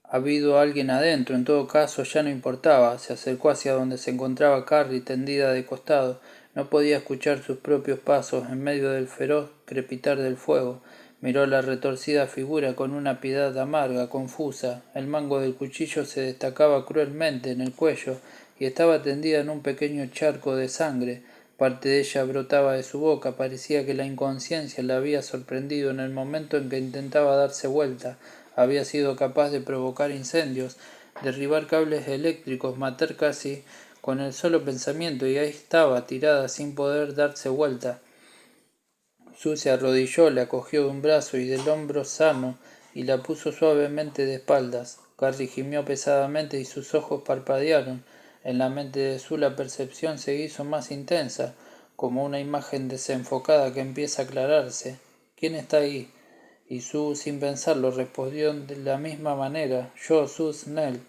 habido alguien adentro. En todo caso ya no importaba. Se acercó hacia donde se encontraba Carrie tendida de costado. No podía escuchar sus propios pasos en medio del feroz crepitar del fuego. Miró la retorcida figura con una piedad amarga, confusa. El mango del cuchillo se destacaba cruelmente en el cuello y estaba tendida en un pequeño charco de sangre. Parte de ella brotaba de su boca. Parecía que la inconsciencia la había sorprendido en el momento en que intentaba darse vuelta. Había sido capaz de provocar incendios, derribar cables eléctricos, matar casi con el solo pensamiento, y ahí estaba, tirada sin poder darse vuelta. Sue se arrodilló, la cogió de un brazo y del hombro sano y la puso suavemente de espaldas. Carrie gimió pesadamente y sus ojos parpadearon. En la mente de Sue la percepción se hizo más intensa, como una imagen desenfocada que empieza a aclararse. ¿Quién está ahí? Y Sue, sin pensarlo, respondió de la misma manera: yo, Sue Snell.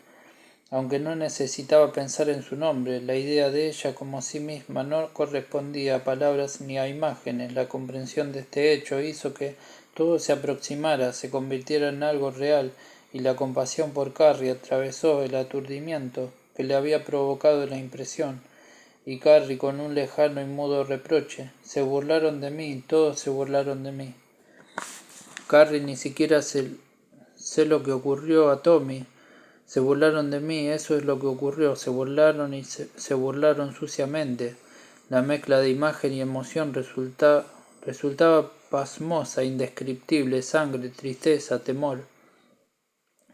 Aunque no necesitaba pensar en su nombre, la idea de ella como sí misma no correspondía a palabras ni a imágenes. La comprensión de este hecho hizo que todo se aproximara, se convirtiera en algo real, y la compasión por Carrie atravesó el aturdimiento que le había provocado la impresión. Y Carrie, con un lejano y mudo reproche: se burlaron de mí, todos se burlaron de mí. Carrie, ni siquiera sé lo que ocurrió a Tommy. Se burlaron de mí, eso es lo que ocurrió. Se burlaron y se burlaron suciamente. La mezcla de imagen y emoción resultaba pasmosa, indescriptible: sangre, tristeza, temor.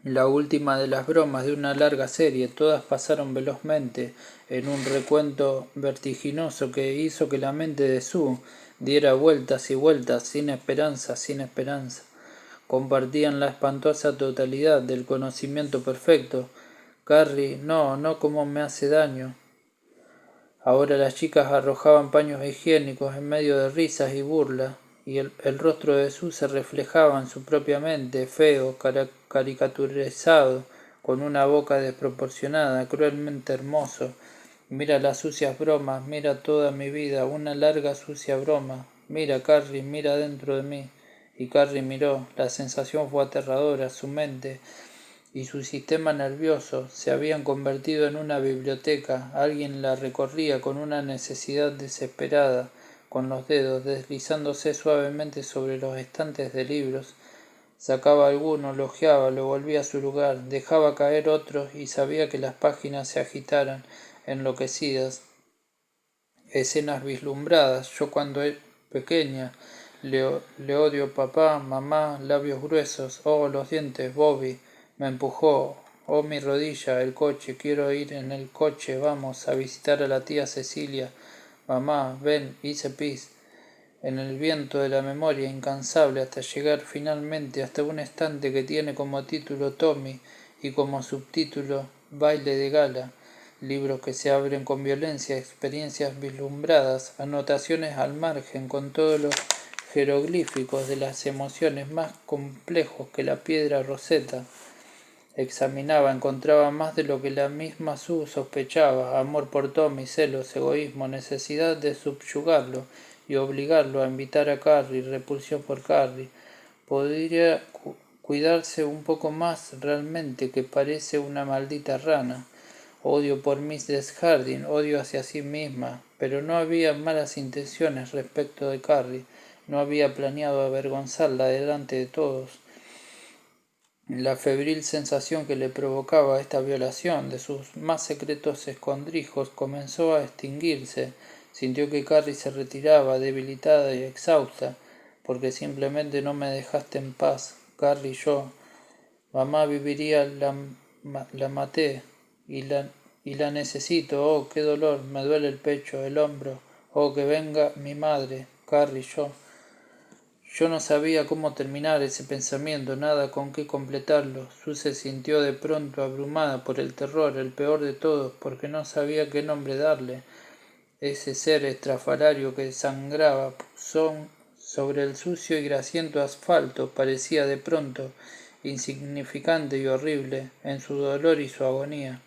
La última de las bromas de una larga serie. Todas pasaron velozmente en un recuento vertiginoso que hizo que la mente de Sue diera vueltas y vueltas, sin esperanza, sin esperanza. Compartían la espantosa totalidad del conocimiento perfecto. Carrie, no como me hace daño. Ahora las chicas arrojaban paños higiénicos en medio de risas y burlas, y el rostro de Sue se reflejaba en su propia mente, feo, caricaturizado, con una boca desproporcionada, cruelmente hermoso. Mira las sucias bromas, mira toda mi vida, una larga sucia broma. Mira, Carrie, mira dentro de mí. Y Carrie miró. La sensación fue aterradora. Su mente y su sistema nervioso se habían convertido en una biblioteca. Alguien la recorría con una necesidad desesperada, con los dedos deslizándose suavemente sobre los estantes de libros. Sacaba alguno, lo hojeaba, lo volvía a su lugar, dejaba caer otros y sabía que las páginas se agitaran, enloquecidas. Escenas vislumbradas. Yo cuando era pequeña le odio papá, mamá, labios gruesos, oh los dientes, Bobby me empujó, oh mi rodilla, el coche, quiero ir en el coche, vamos a visitar a la tía Cecilia, mamá, ven, hice pis, en el viento de la memoria incansable hasta llegar finalmente hasta un estante que tiene como título Tommy y como subtítulo Baile de gala. libros que se abren con violencia, experiencias vislumbradas, anotaciones al margen con todos los jeroglíficos de las emociones más complejos que la piedra Rosetta. Examinaba, encontraba más de lo que la misma Sue sospechaba: amor por Tommy, celos, egoísmo, necesidad de subyugarlo y obligarlo a invitar a Carrie, repulsión por Carrie. Podría cuidarse un poco más realmente, que parece una maldita rana. Odio por Mrs. Harding, odio hacia sí misma, pero no había malas intenciones respecto de Carrie. No había planeado avergonzarla delante de todos. La febril sensación que le provocaba esta violación de sus más secretos escondrijos comenzó a extinguirse. Sintió que Carrie se retiraba, debilitada y exhausta. Porque simplemente no me dejaste en paz, Carrie. Yo, mamá viviría, la maté y la necesito. Oh, qué dolor, me duele el pecho, el hombro. Oh, que venga mi madre, Carrie. Yo no sabía cómo terminar ese pensamiento, nada con qué completarlo. Sue se sintió de pronto abrumada por el terror, el peor de todos, porque no sabía qué nombre darle. Ese ser estrafalario que sangraba sobre el sucio y grasiento asfalto parecía de pronto insignificante y horrible en su dolor y su agonía.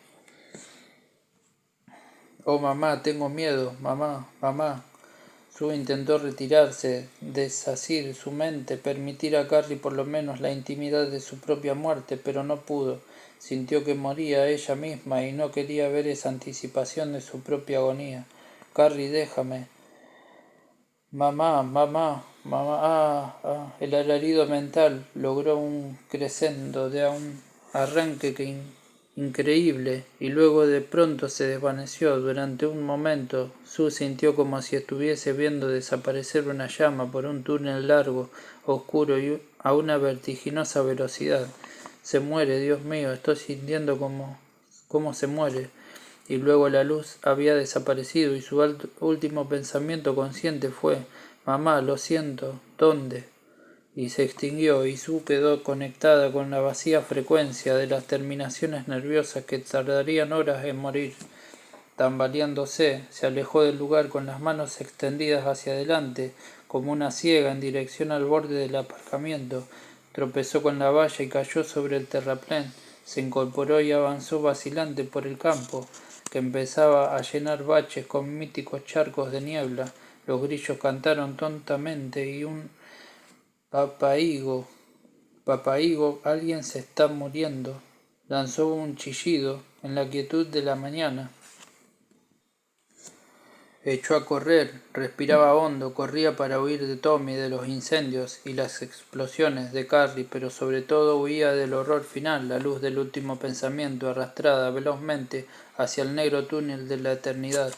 Oh, mamá, tengo miedo, mamá, mamá. Sue intentó retirarse, desasir su mente, permitir a Carrie por lo menos la intimidad de su propia muerte, pero no pudo. Sintió que moría ella misma y no quería ver esa anticipación de su propia agonía. Carrie, déjame. Mamá, mamá, mamá. El alarido mental logró un crescendo de un arranque increíble, y luego de pronto se desvaneció. Durante un momento Sue sintió como si estuviese viendo desaparecer una llama por un túnel largo, oscuro y a una vertiginosa velocidad. Se muere, Dios mío, estoy sintiendo cómo se muere. Y luego la luz había desaparecido y su último pensamiento consciente fue: mamá, lo siento, ¿dónde? Y se extinguió, y Sue quedó conectada con la vacía frecuencia de las terminaciones nerviosas que tardarían horas en morir. Tambaleándose, se alejó del lugar con las manos extendidas hacia adelante, como una ciega, en dirección al borde del aparcamiento. Tropezó con la valla y cayó sobre el terraplén. Se incorporó y avanzó vacilante por el campo, que empezaba a llenar baches con míticos charcos de niebla. Los grillos cantaron tontamente y un papaígo, alguien se está muriendo, lanzó un chillido en la quietud de la mañana. Echó a correr, respiraba hondo, corría para huir de Tommy, de los incendios y las explosiones, de Carrie, pero sobre todo huía del horror final, la luz del último pensamiento, arrastrada velozmente hacia el negro túnel de la eternidad,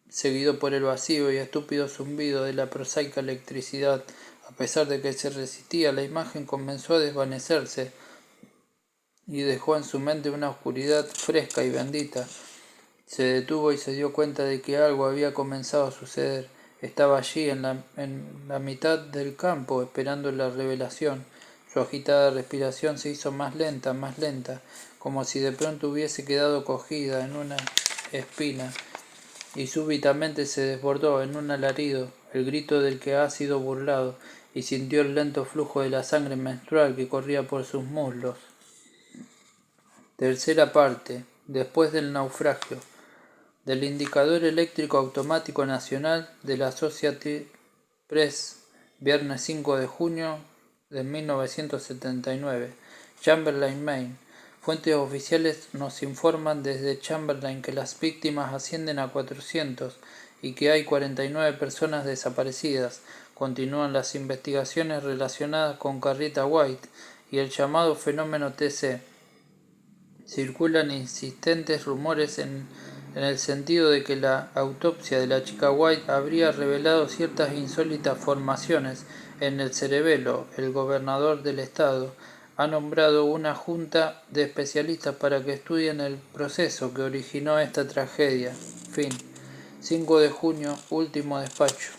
seguido por el vacío y estúpido zumbido de la prosaica electricidad. A pesar de que se resistía, la imagen comenzó a desvanecerse y dejó en su mente una oscuridad fresca y bendita. Se detuvo y se dio cuenta de que algo había comenzado a suceder. Estaba allí, en la mitad del campo, esperando la revelación. Su agitada respiración se hizo más lenta, como si de pronto hubiese quedado cogida en una espina, y súbitamente se desbordó en un alarido, el grito del que ha sido burlado, y sintió el lento flujo de la sangre menstrual que corría por sus muslos. Tercera parte. Después del naufragio. Del indicador eléctrico automático nacional de la Associated Press, viernes 5 de junio de 1979, Chamberlain, Maine. Fuentes oficiales nos informan desde Chamberlain que las víctimas ascienden a 400 y que hay 49 personas desaparecidas. Continúan las investigaciones relacionadas con Carrita White y el llamado fenómeno TC. Circulan insistentes rumores en el sentido de que la autopsia de la chica White habría revelado ciertas insólitas formaciones en el cerebelo. El gobernador del estado ha nombrado una junta de especialistas para que estudien el proceso que originó esta tragedia. Fin. 5 de junio, último despacho.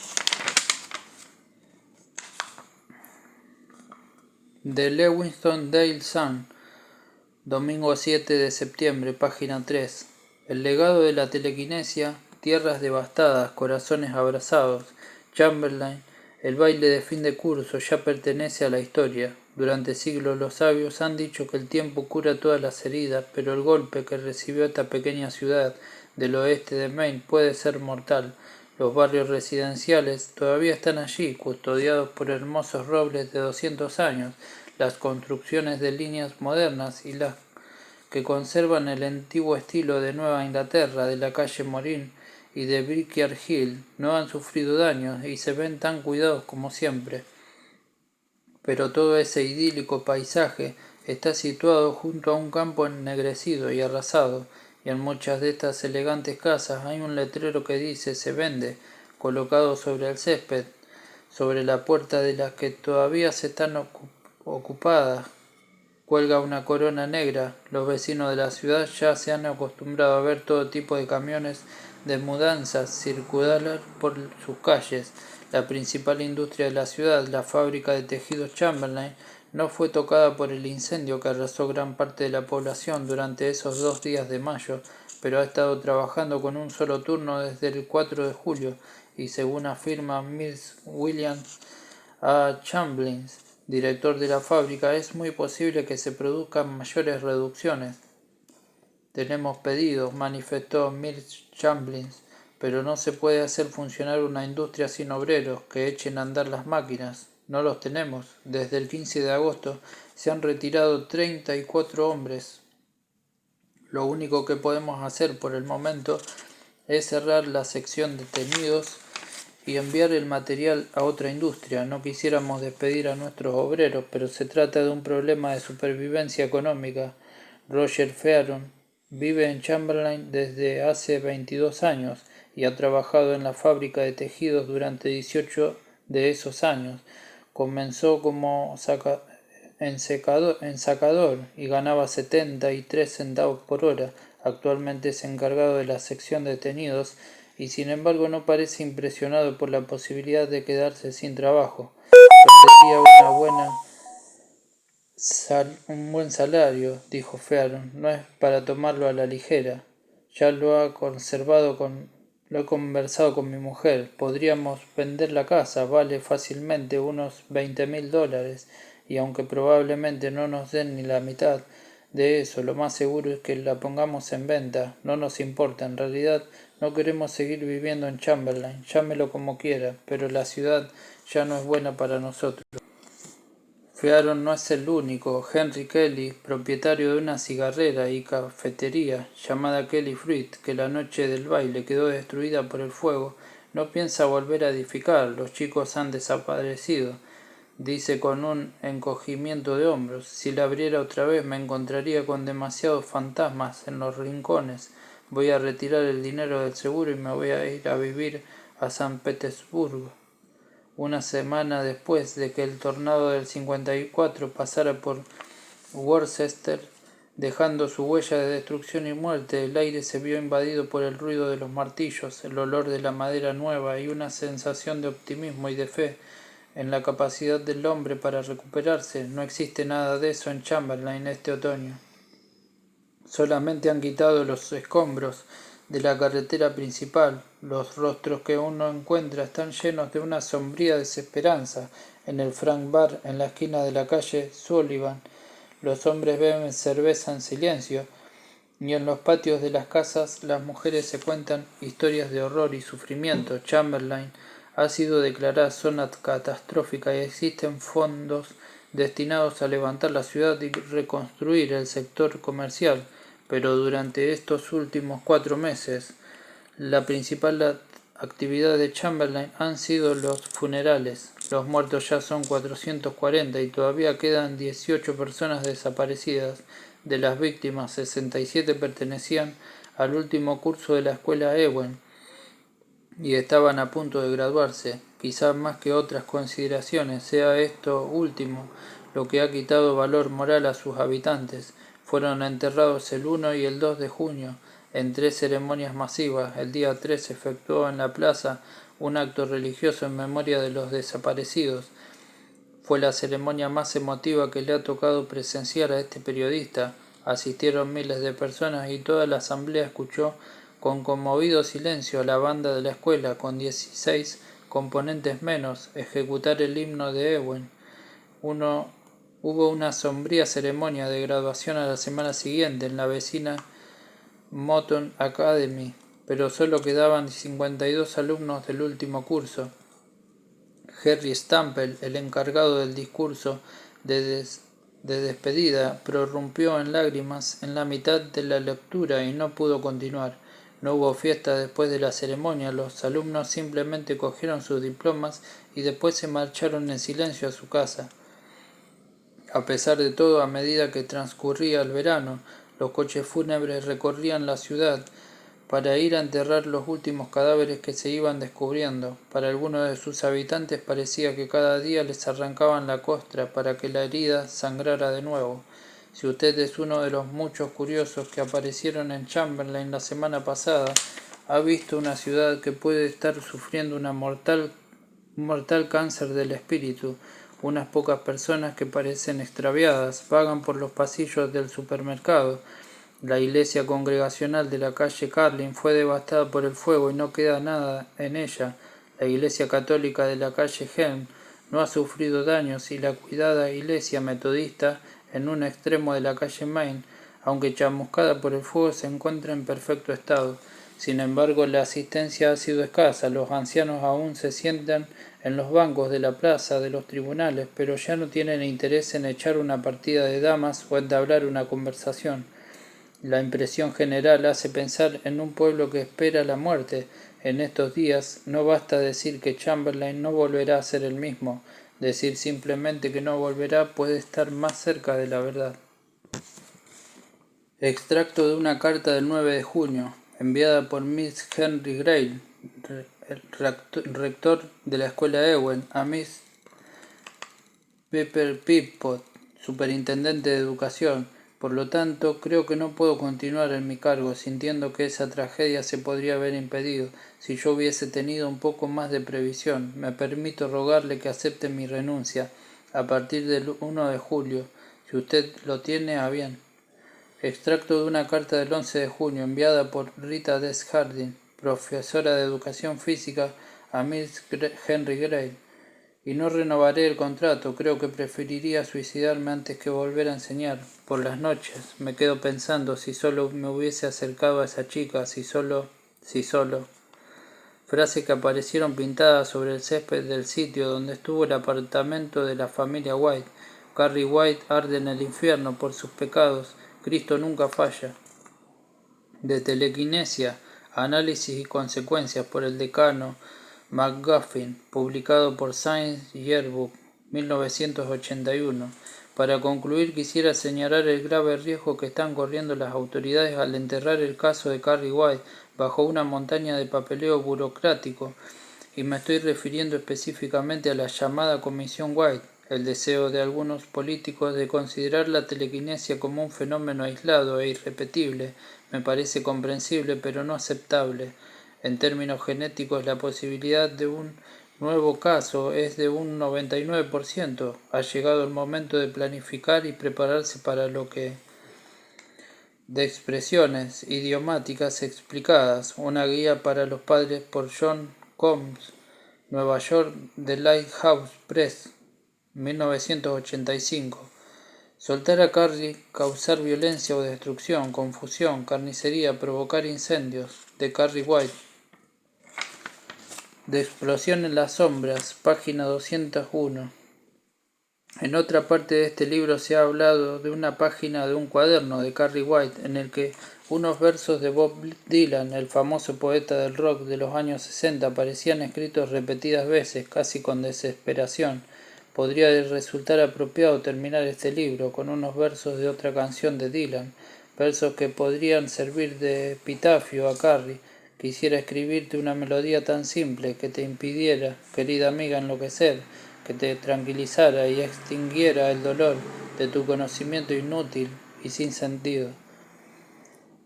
The Lewiston Daily Sun, domingo 7 de septiembre, página 3. El legado de la telequinesia, tierras devastadas, corazones abrazados. Chamberlain, el baile de fin de curso ya pertenece a la historia. Durante siglos los sabios han dicho que el tiempo cura todas las heridas, pero el golpe que recibió esta pequeña ciudad del oeste de Maine puede ser mortal. Los barrios residenciales todavía están allí, custodiados por hermosos robles de 200 años, las construcciones de líneas modernas y las que conservan el antiguo estilo de Nueva Inglaterra, de la calle Morin y de Brickyard Hill, no han sufrido daños y se ven tan cuidados como siempre. Pero todo ese idílico paisaje está situado junto a un campo ennegrecido y arrasado, y en muchas de estas elegantes casas hay un letrero que dice "se vende", colocado sobre el césped, sobre la puerta de las que todavía se están ocupadas. Cuelga una corona negra. Los vecinos de la ciudad ya se han acostumbrado a ver todo tipo de camiones de mudanzas circular por sus calles. La principal industria de la ciudad, la fábrica de tejidos Chamberlain, no fue tocada por el incendio que arrasó gran parte de la población durante esos 2 días de mayo, pero ha estado trabajando con un solo turno desde el 4 de julio y, según afirma Mills Williams A. Chambliss, director de la fábrica, es muy posible que se produzcan mayores reducciones. Tenemos pedidos, manifestó Mills Chambliss, pero no se puede hacer funcionar una industria sin obreros que echen a andar las máquinas. No los tenemos. Desde el 15 de agosto se han retirado 34 hombres. Lo único que podemos hacer por el momento es cerrar la sección de teñidos y enviar el material a otra industria. No quisiéramos despedir a nuestros obreros, pero se trata de un problema de supervivencia económica. Roger Fearon vive en Chamberlain desde hace 22 años y ha trabajado en la fábrica de tejidos durante 18 de esos años. Comenzó como ensacador y ganaba 73 centavos por hora. Actualmente es encargado de la sección de teñidos y sin embargo no parece impresionado por la posibilidad de quedarse sin trabajo. Perdería un buen salario, dijo Fearon, no es para tomarlo a la ligera. Ya lo he conversado con mi mujer. Podríamos vender la casa, vale fácilmente unos $20,000, y aunque probablemente no nos den ni la mitad de eso, lo más seguro es que la pongamos en venta. No nos importa, en realidad no queremos seguir viviendo en Chamberlain, llámelo como quiera, pero la ciudad ya no es buena para nosotros. Fearon no es el único. Henry Kelly, propietario de una cigarrera y cafetería llamada Kelly Fruit, que la noche del baile quedó destruida por el fuego, no piensa volver a edificar. Los chicos han desaparecido, dice con un encogimiento de hombros. Si la abriera otra vez me encontraría con demasiados fantasmas en los rincones. Voy a retirar el dinero del seguro y me voy a ir a vivir a San Petersburgo. Una semana después de que el tornado del 54 pasara por Worcester, dejando su huella de destrucción y muerte, el aire se vio invadido por el ruido de los martillos, el olor de la madera nueva y una sensación de optimismo y de fe en la capacidad del hombre para recuperarse. No existe nada de eso en Chamberlain este otoño. Solamente han quitado los escombros de la carretera principal. Los rostros que uno encuentra están llenos de una sombría desesperanza. En el Frank Bar, en la esquina de la calle Sullivan, los hombres beben cerveza en silencio, y en los patios de las casas las mujeres se cuentan historias de horror y sufrimiento. Chamberlain ha sido declarada zona catastrófica y existen fondos destinados a levantar la ciudad y reconstruir el sector comercial, pero durante estos últimos 4 meses la principal actividad de Chamberlain han sido los funerales. Los muertos ya son 440 y todavía quedan 18 personas desaparecidas. De las víctimas, 67 pertenecían al último curso de la escuela Ewen y estaban a punto de graduarse. Quizás más que otras consideraciones sea esto último lo que ha quitado valor moral a sus habitantes. Fueron enterrados el 1 y el 2 de junio en 3 ceremonias masivas. El día 3 se efectuó en la plaza un acto religioso en memoria de los desaparecidos. Fue la ceremonia más emotiva que le ha tocado presenciar a este periodista. Asistieron miles de personas y toda la asamblea escuchó con conmovido silencio a la banda de la escuela, con 16 componentes menos, ejecutar el himno de Ewen. Hubo una sombría ceremonia de graduación a la semana siguiente en la vecina Moton Academy, pero solo quedaban 52 alumnos del último curso. Harry Stample, el encargado del discurso de despedida, prorrumpió en lágrimas en la mitad de la lectura y no pudo continuar. No hubo fiesta después de la ceremonia, los alumnos simplemente cogieron sus diplomas y después se marcharon en silencio a su casa. A pesar de todo, a medida que transcurría el verano, los coches fúnebres recorrían la ciudad para ir a enterrar los últimos cadáveres que se iban descubriendo. Para algunos de sus habitantes parecía que cada día les arrancaban la costra para que la herida sangrara de nuevo. Si usted es uno de los muchos curiosos que aparecieron en Chamberlain la semana pasada, ha visto una ciudad que puede estar sufriendo un mortal cáncer del espíritu. Unas pocas personas que parecen extraviadas vagan por los pasillos del supermercado. La iglesia congregacional de la calle Carlin fue devastada por el fuego y no queda nada en ella. La iglesia católica de la calle Helm no ha sufrido daños y la cuidada iglesia metodista en un extremo de la calle Main, aunque chamuscada por el fuego, se encuentra en perfecto estado. Sin embargo, la asistencia ha sido escasa. Los ancianos aún se sientan en los bancos de la plaza de los tribunales, pero ya no tienen interés en echar una partida de damas o entablar una conversación. La impresión general hace pensar en un pueblo que espera la muerte. En estos días no basta decir que Chamberlain no volverá a ser el mismo. Decir simplemente que no volverá puede estar más cerca de la verdad. Extracto de una carta del 9 de junio, enviada por Miss Henry Gray, el rector de la escuela Ewen, a Miss Pepper Peapod, superintendente de educación. Por lo tanto, creo que no puedo continuar en mi cargo, sintiendo que esa tragedia se podría haber impedido si yo hubiese tenido un poco más de previsión. Me permito rogarle que acepte mi renuncia a partir del 1 de julio, si usted lo tiene a bien. Extracto de una carta del 11 de junio enviada por Rita Harding, profesora de educación física, a Miss Henry Gray. Y no renovaré el contrato, creo que preferiría suicidarme antes que volver a enseñar. Por las noches me quedo pensando si solo me hubiese acercado a esa chica, si solo. Frases que aparecieron pintadas sobre el césped del sitio donde estuvo el apartamento de la familia White. Carrie White arde en el infierno por sus pecados, Cristo nunca falla. De telequinesia, análisis y consecuencias por el decano McGuffin, publicado por Science Yearbook, 1981. Para concluir, quisiera señalar el grave riesgo que están corriendo las autoridades al enterrar el caso de Carrie White bajo una montaña de papeleo burocrático, y me estoy refiriendo específicamente a la llamada Comisión White. El deseo de algunos políticos de considerar la telequinesia como un fenómeno aislado e irrepetible me parece comprensible, pero no aceptable. En términos genéticos, la posibilidad de un nuevo caso es de un 99%. Ha llegado el momento de planificar y prepararse para lo que... De expresiones idiomáticas explicadas, una guía para los padres por John Combs, Nueva York, The Lighthouse Press, 1985. Soltar a Carrie, causar violencia o destrucción, confusión, carnicería, provocar incendios, de Carrie White. De explosión en las sombras, página 201. En otra parte de este libro se ha hablado de una página de un cuaderno de Carrie White en el que unos versos de Bob Dylan, el famoso poeta del rock de los años 60, aparecían escritos repetidas veces, casi con desesperación. Podría resultar apropiado terminar este libro con unos versos de otra canción de Dylan, versos que podrían servir de epitafio a Carrie. Quisiera escribirte una melodía tan simple que te impidiera, querida amiga, enloquecer, que te tranquilizara y extinguiera el dolor de tu conocimiento inútil y sin sentido.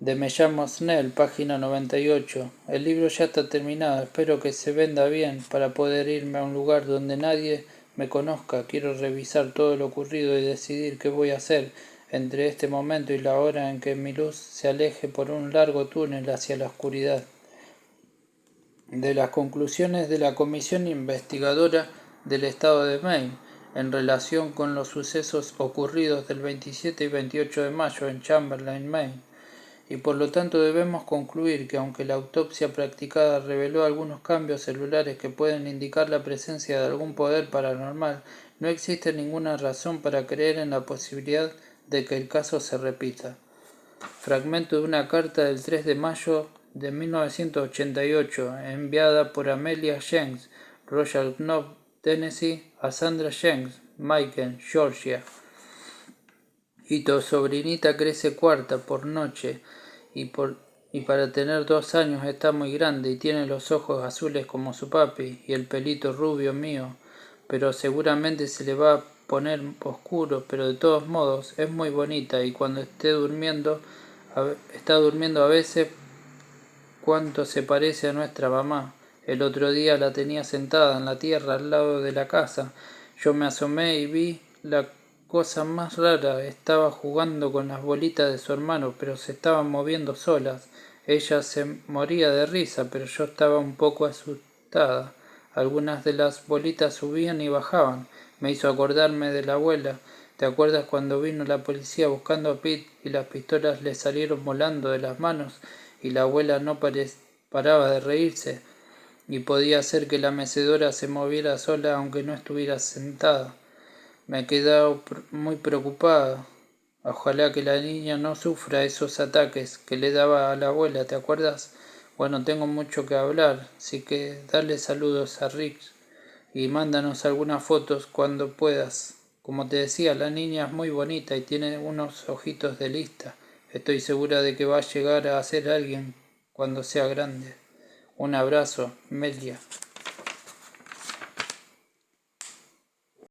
De Me llamo Snell, página 98. El libro ya está terminado, espero que se venda bien para poder irme a un lugar donde nadie me conozca. Quiero revisar todo lo ocurrido y decidir qué voy a hacer. entre este momento y la hora en que mi luz se aleje por un largo túnel hacia la oscuridad. De las conclusiones de la Comisión Investigadora del Estado de Maine en relación con los sucesos ocurridos del 27 y 28 de mayo en Chamberlain, Maine, y por lo tanto debemos concluir que aunque la autopsia practicada reveló algunos cambios celulares que pueden indicar la presencia de algún poder paranormal, no existe ninguna razón para creer en la posibilidad de que el caso se repita. Fragmento de una carta del 3 de mayo de 1988 enviada por Amelia Jenks, Royal Knob, Tennessee, a Sandra Jenks, Macon, Georgia. Y tu sobrinita crece cuarta por noche y para tener 2 años está muy grande y tiene los ojos azules como su papi y el pelito rubio mío, pero seguramente se le va a poner oscuro, pero de todos modos es muy bonita y cuando está durmiendo a veces cuánto se parece a nuestra mamá. El otro día la tenía sentada en la tierra al lado de la casa. Yo me asomé y vi la cosa más rara. Estaba jugando con las bolitas de su hermano, pero se estaban moviendo solas. Ella se moría de risa, pero yo estaba un poco asustada. Algunas de las bolitas subían y bajaban. Me hizo acordarme de la abuela. ¿Te acuerdas cuando vino la policía buscando a Pete y las pistolas le salieron volando de las manos y la abuela no paraba de reírse y podía hacer que la mecedora se moviera sola aunque no estuviera sentada? Me he quedado muy preocupada. Ojalá que la niña no sufra esos ataques que le daba a la abuela, ¿te acuerdas? Bueno, tengo mucho que hablar, así que dale saludos a Rick y mándanos algunas fotos cuando puedas. Como te decía, la niña es muy bonita y tiene unos ojitos de lista. Estoy segura de que va a llegar a ser alguien cuando sea grande. Un abrazo, Melia.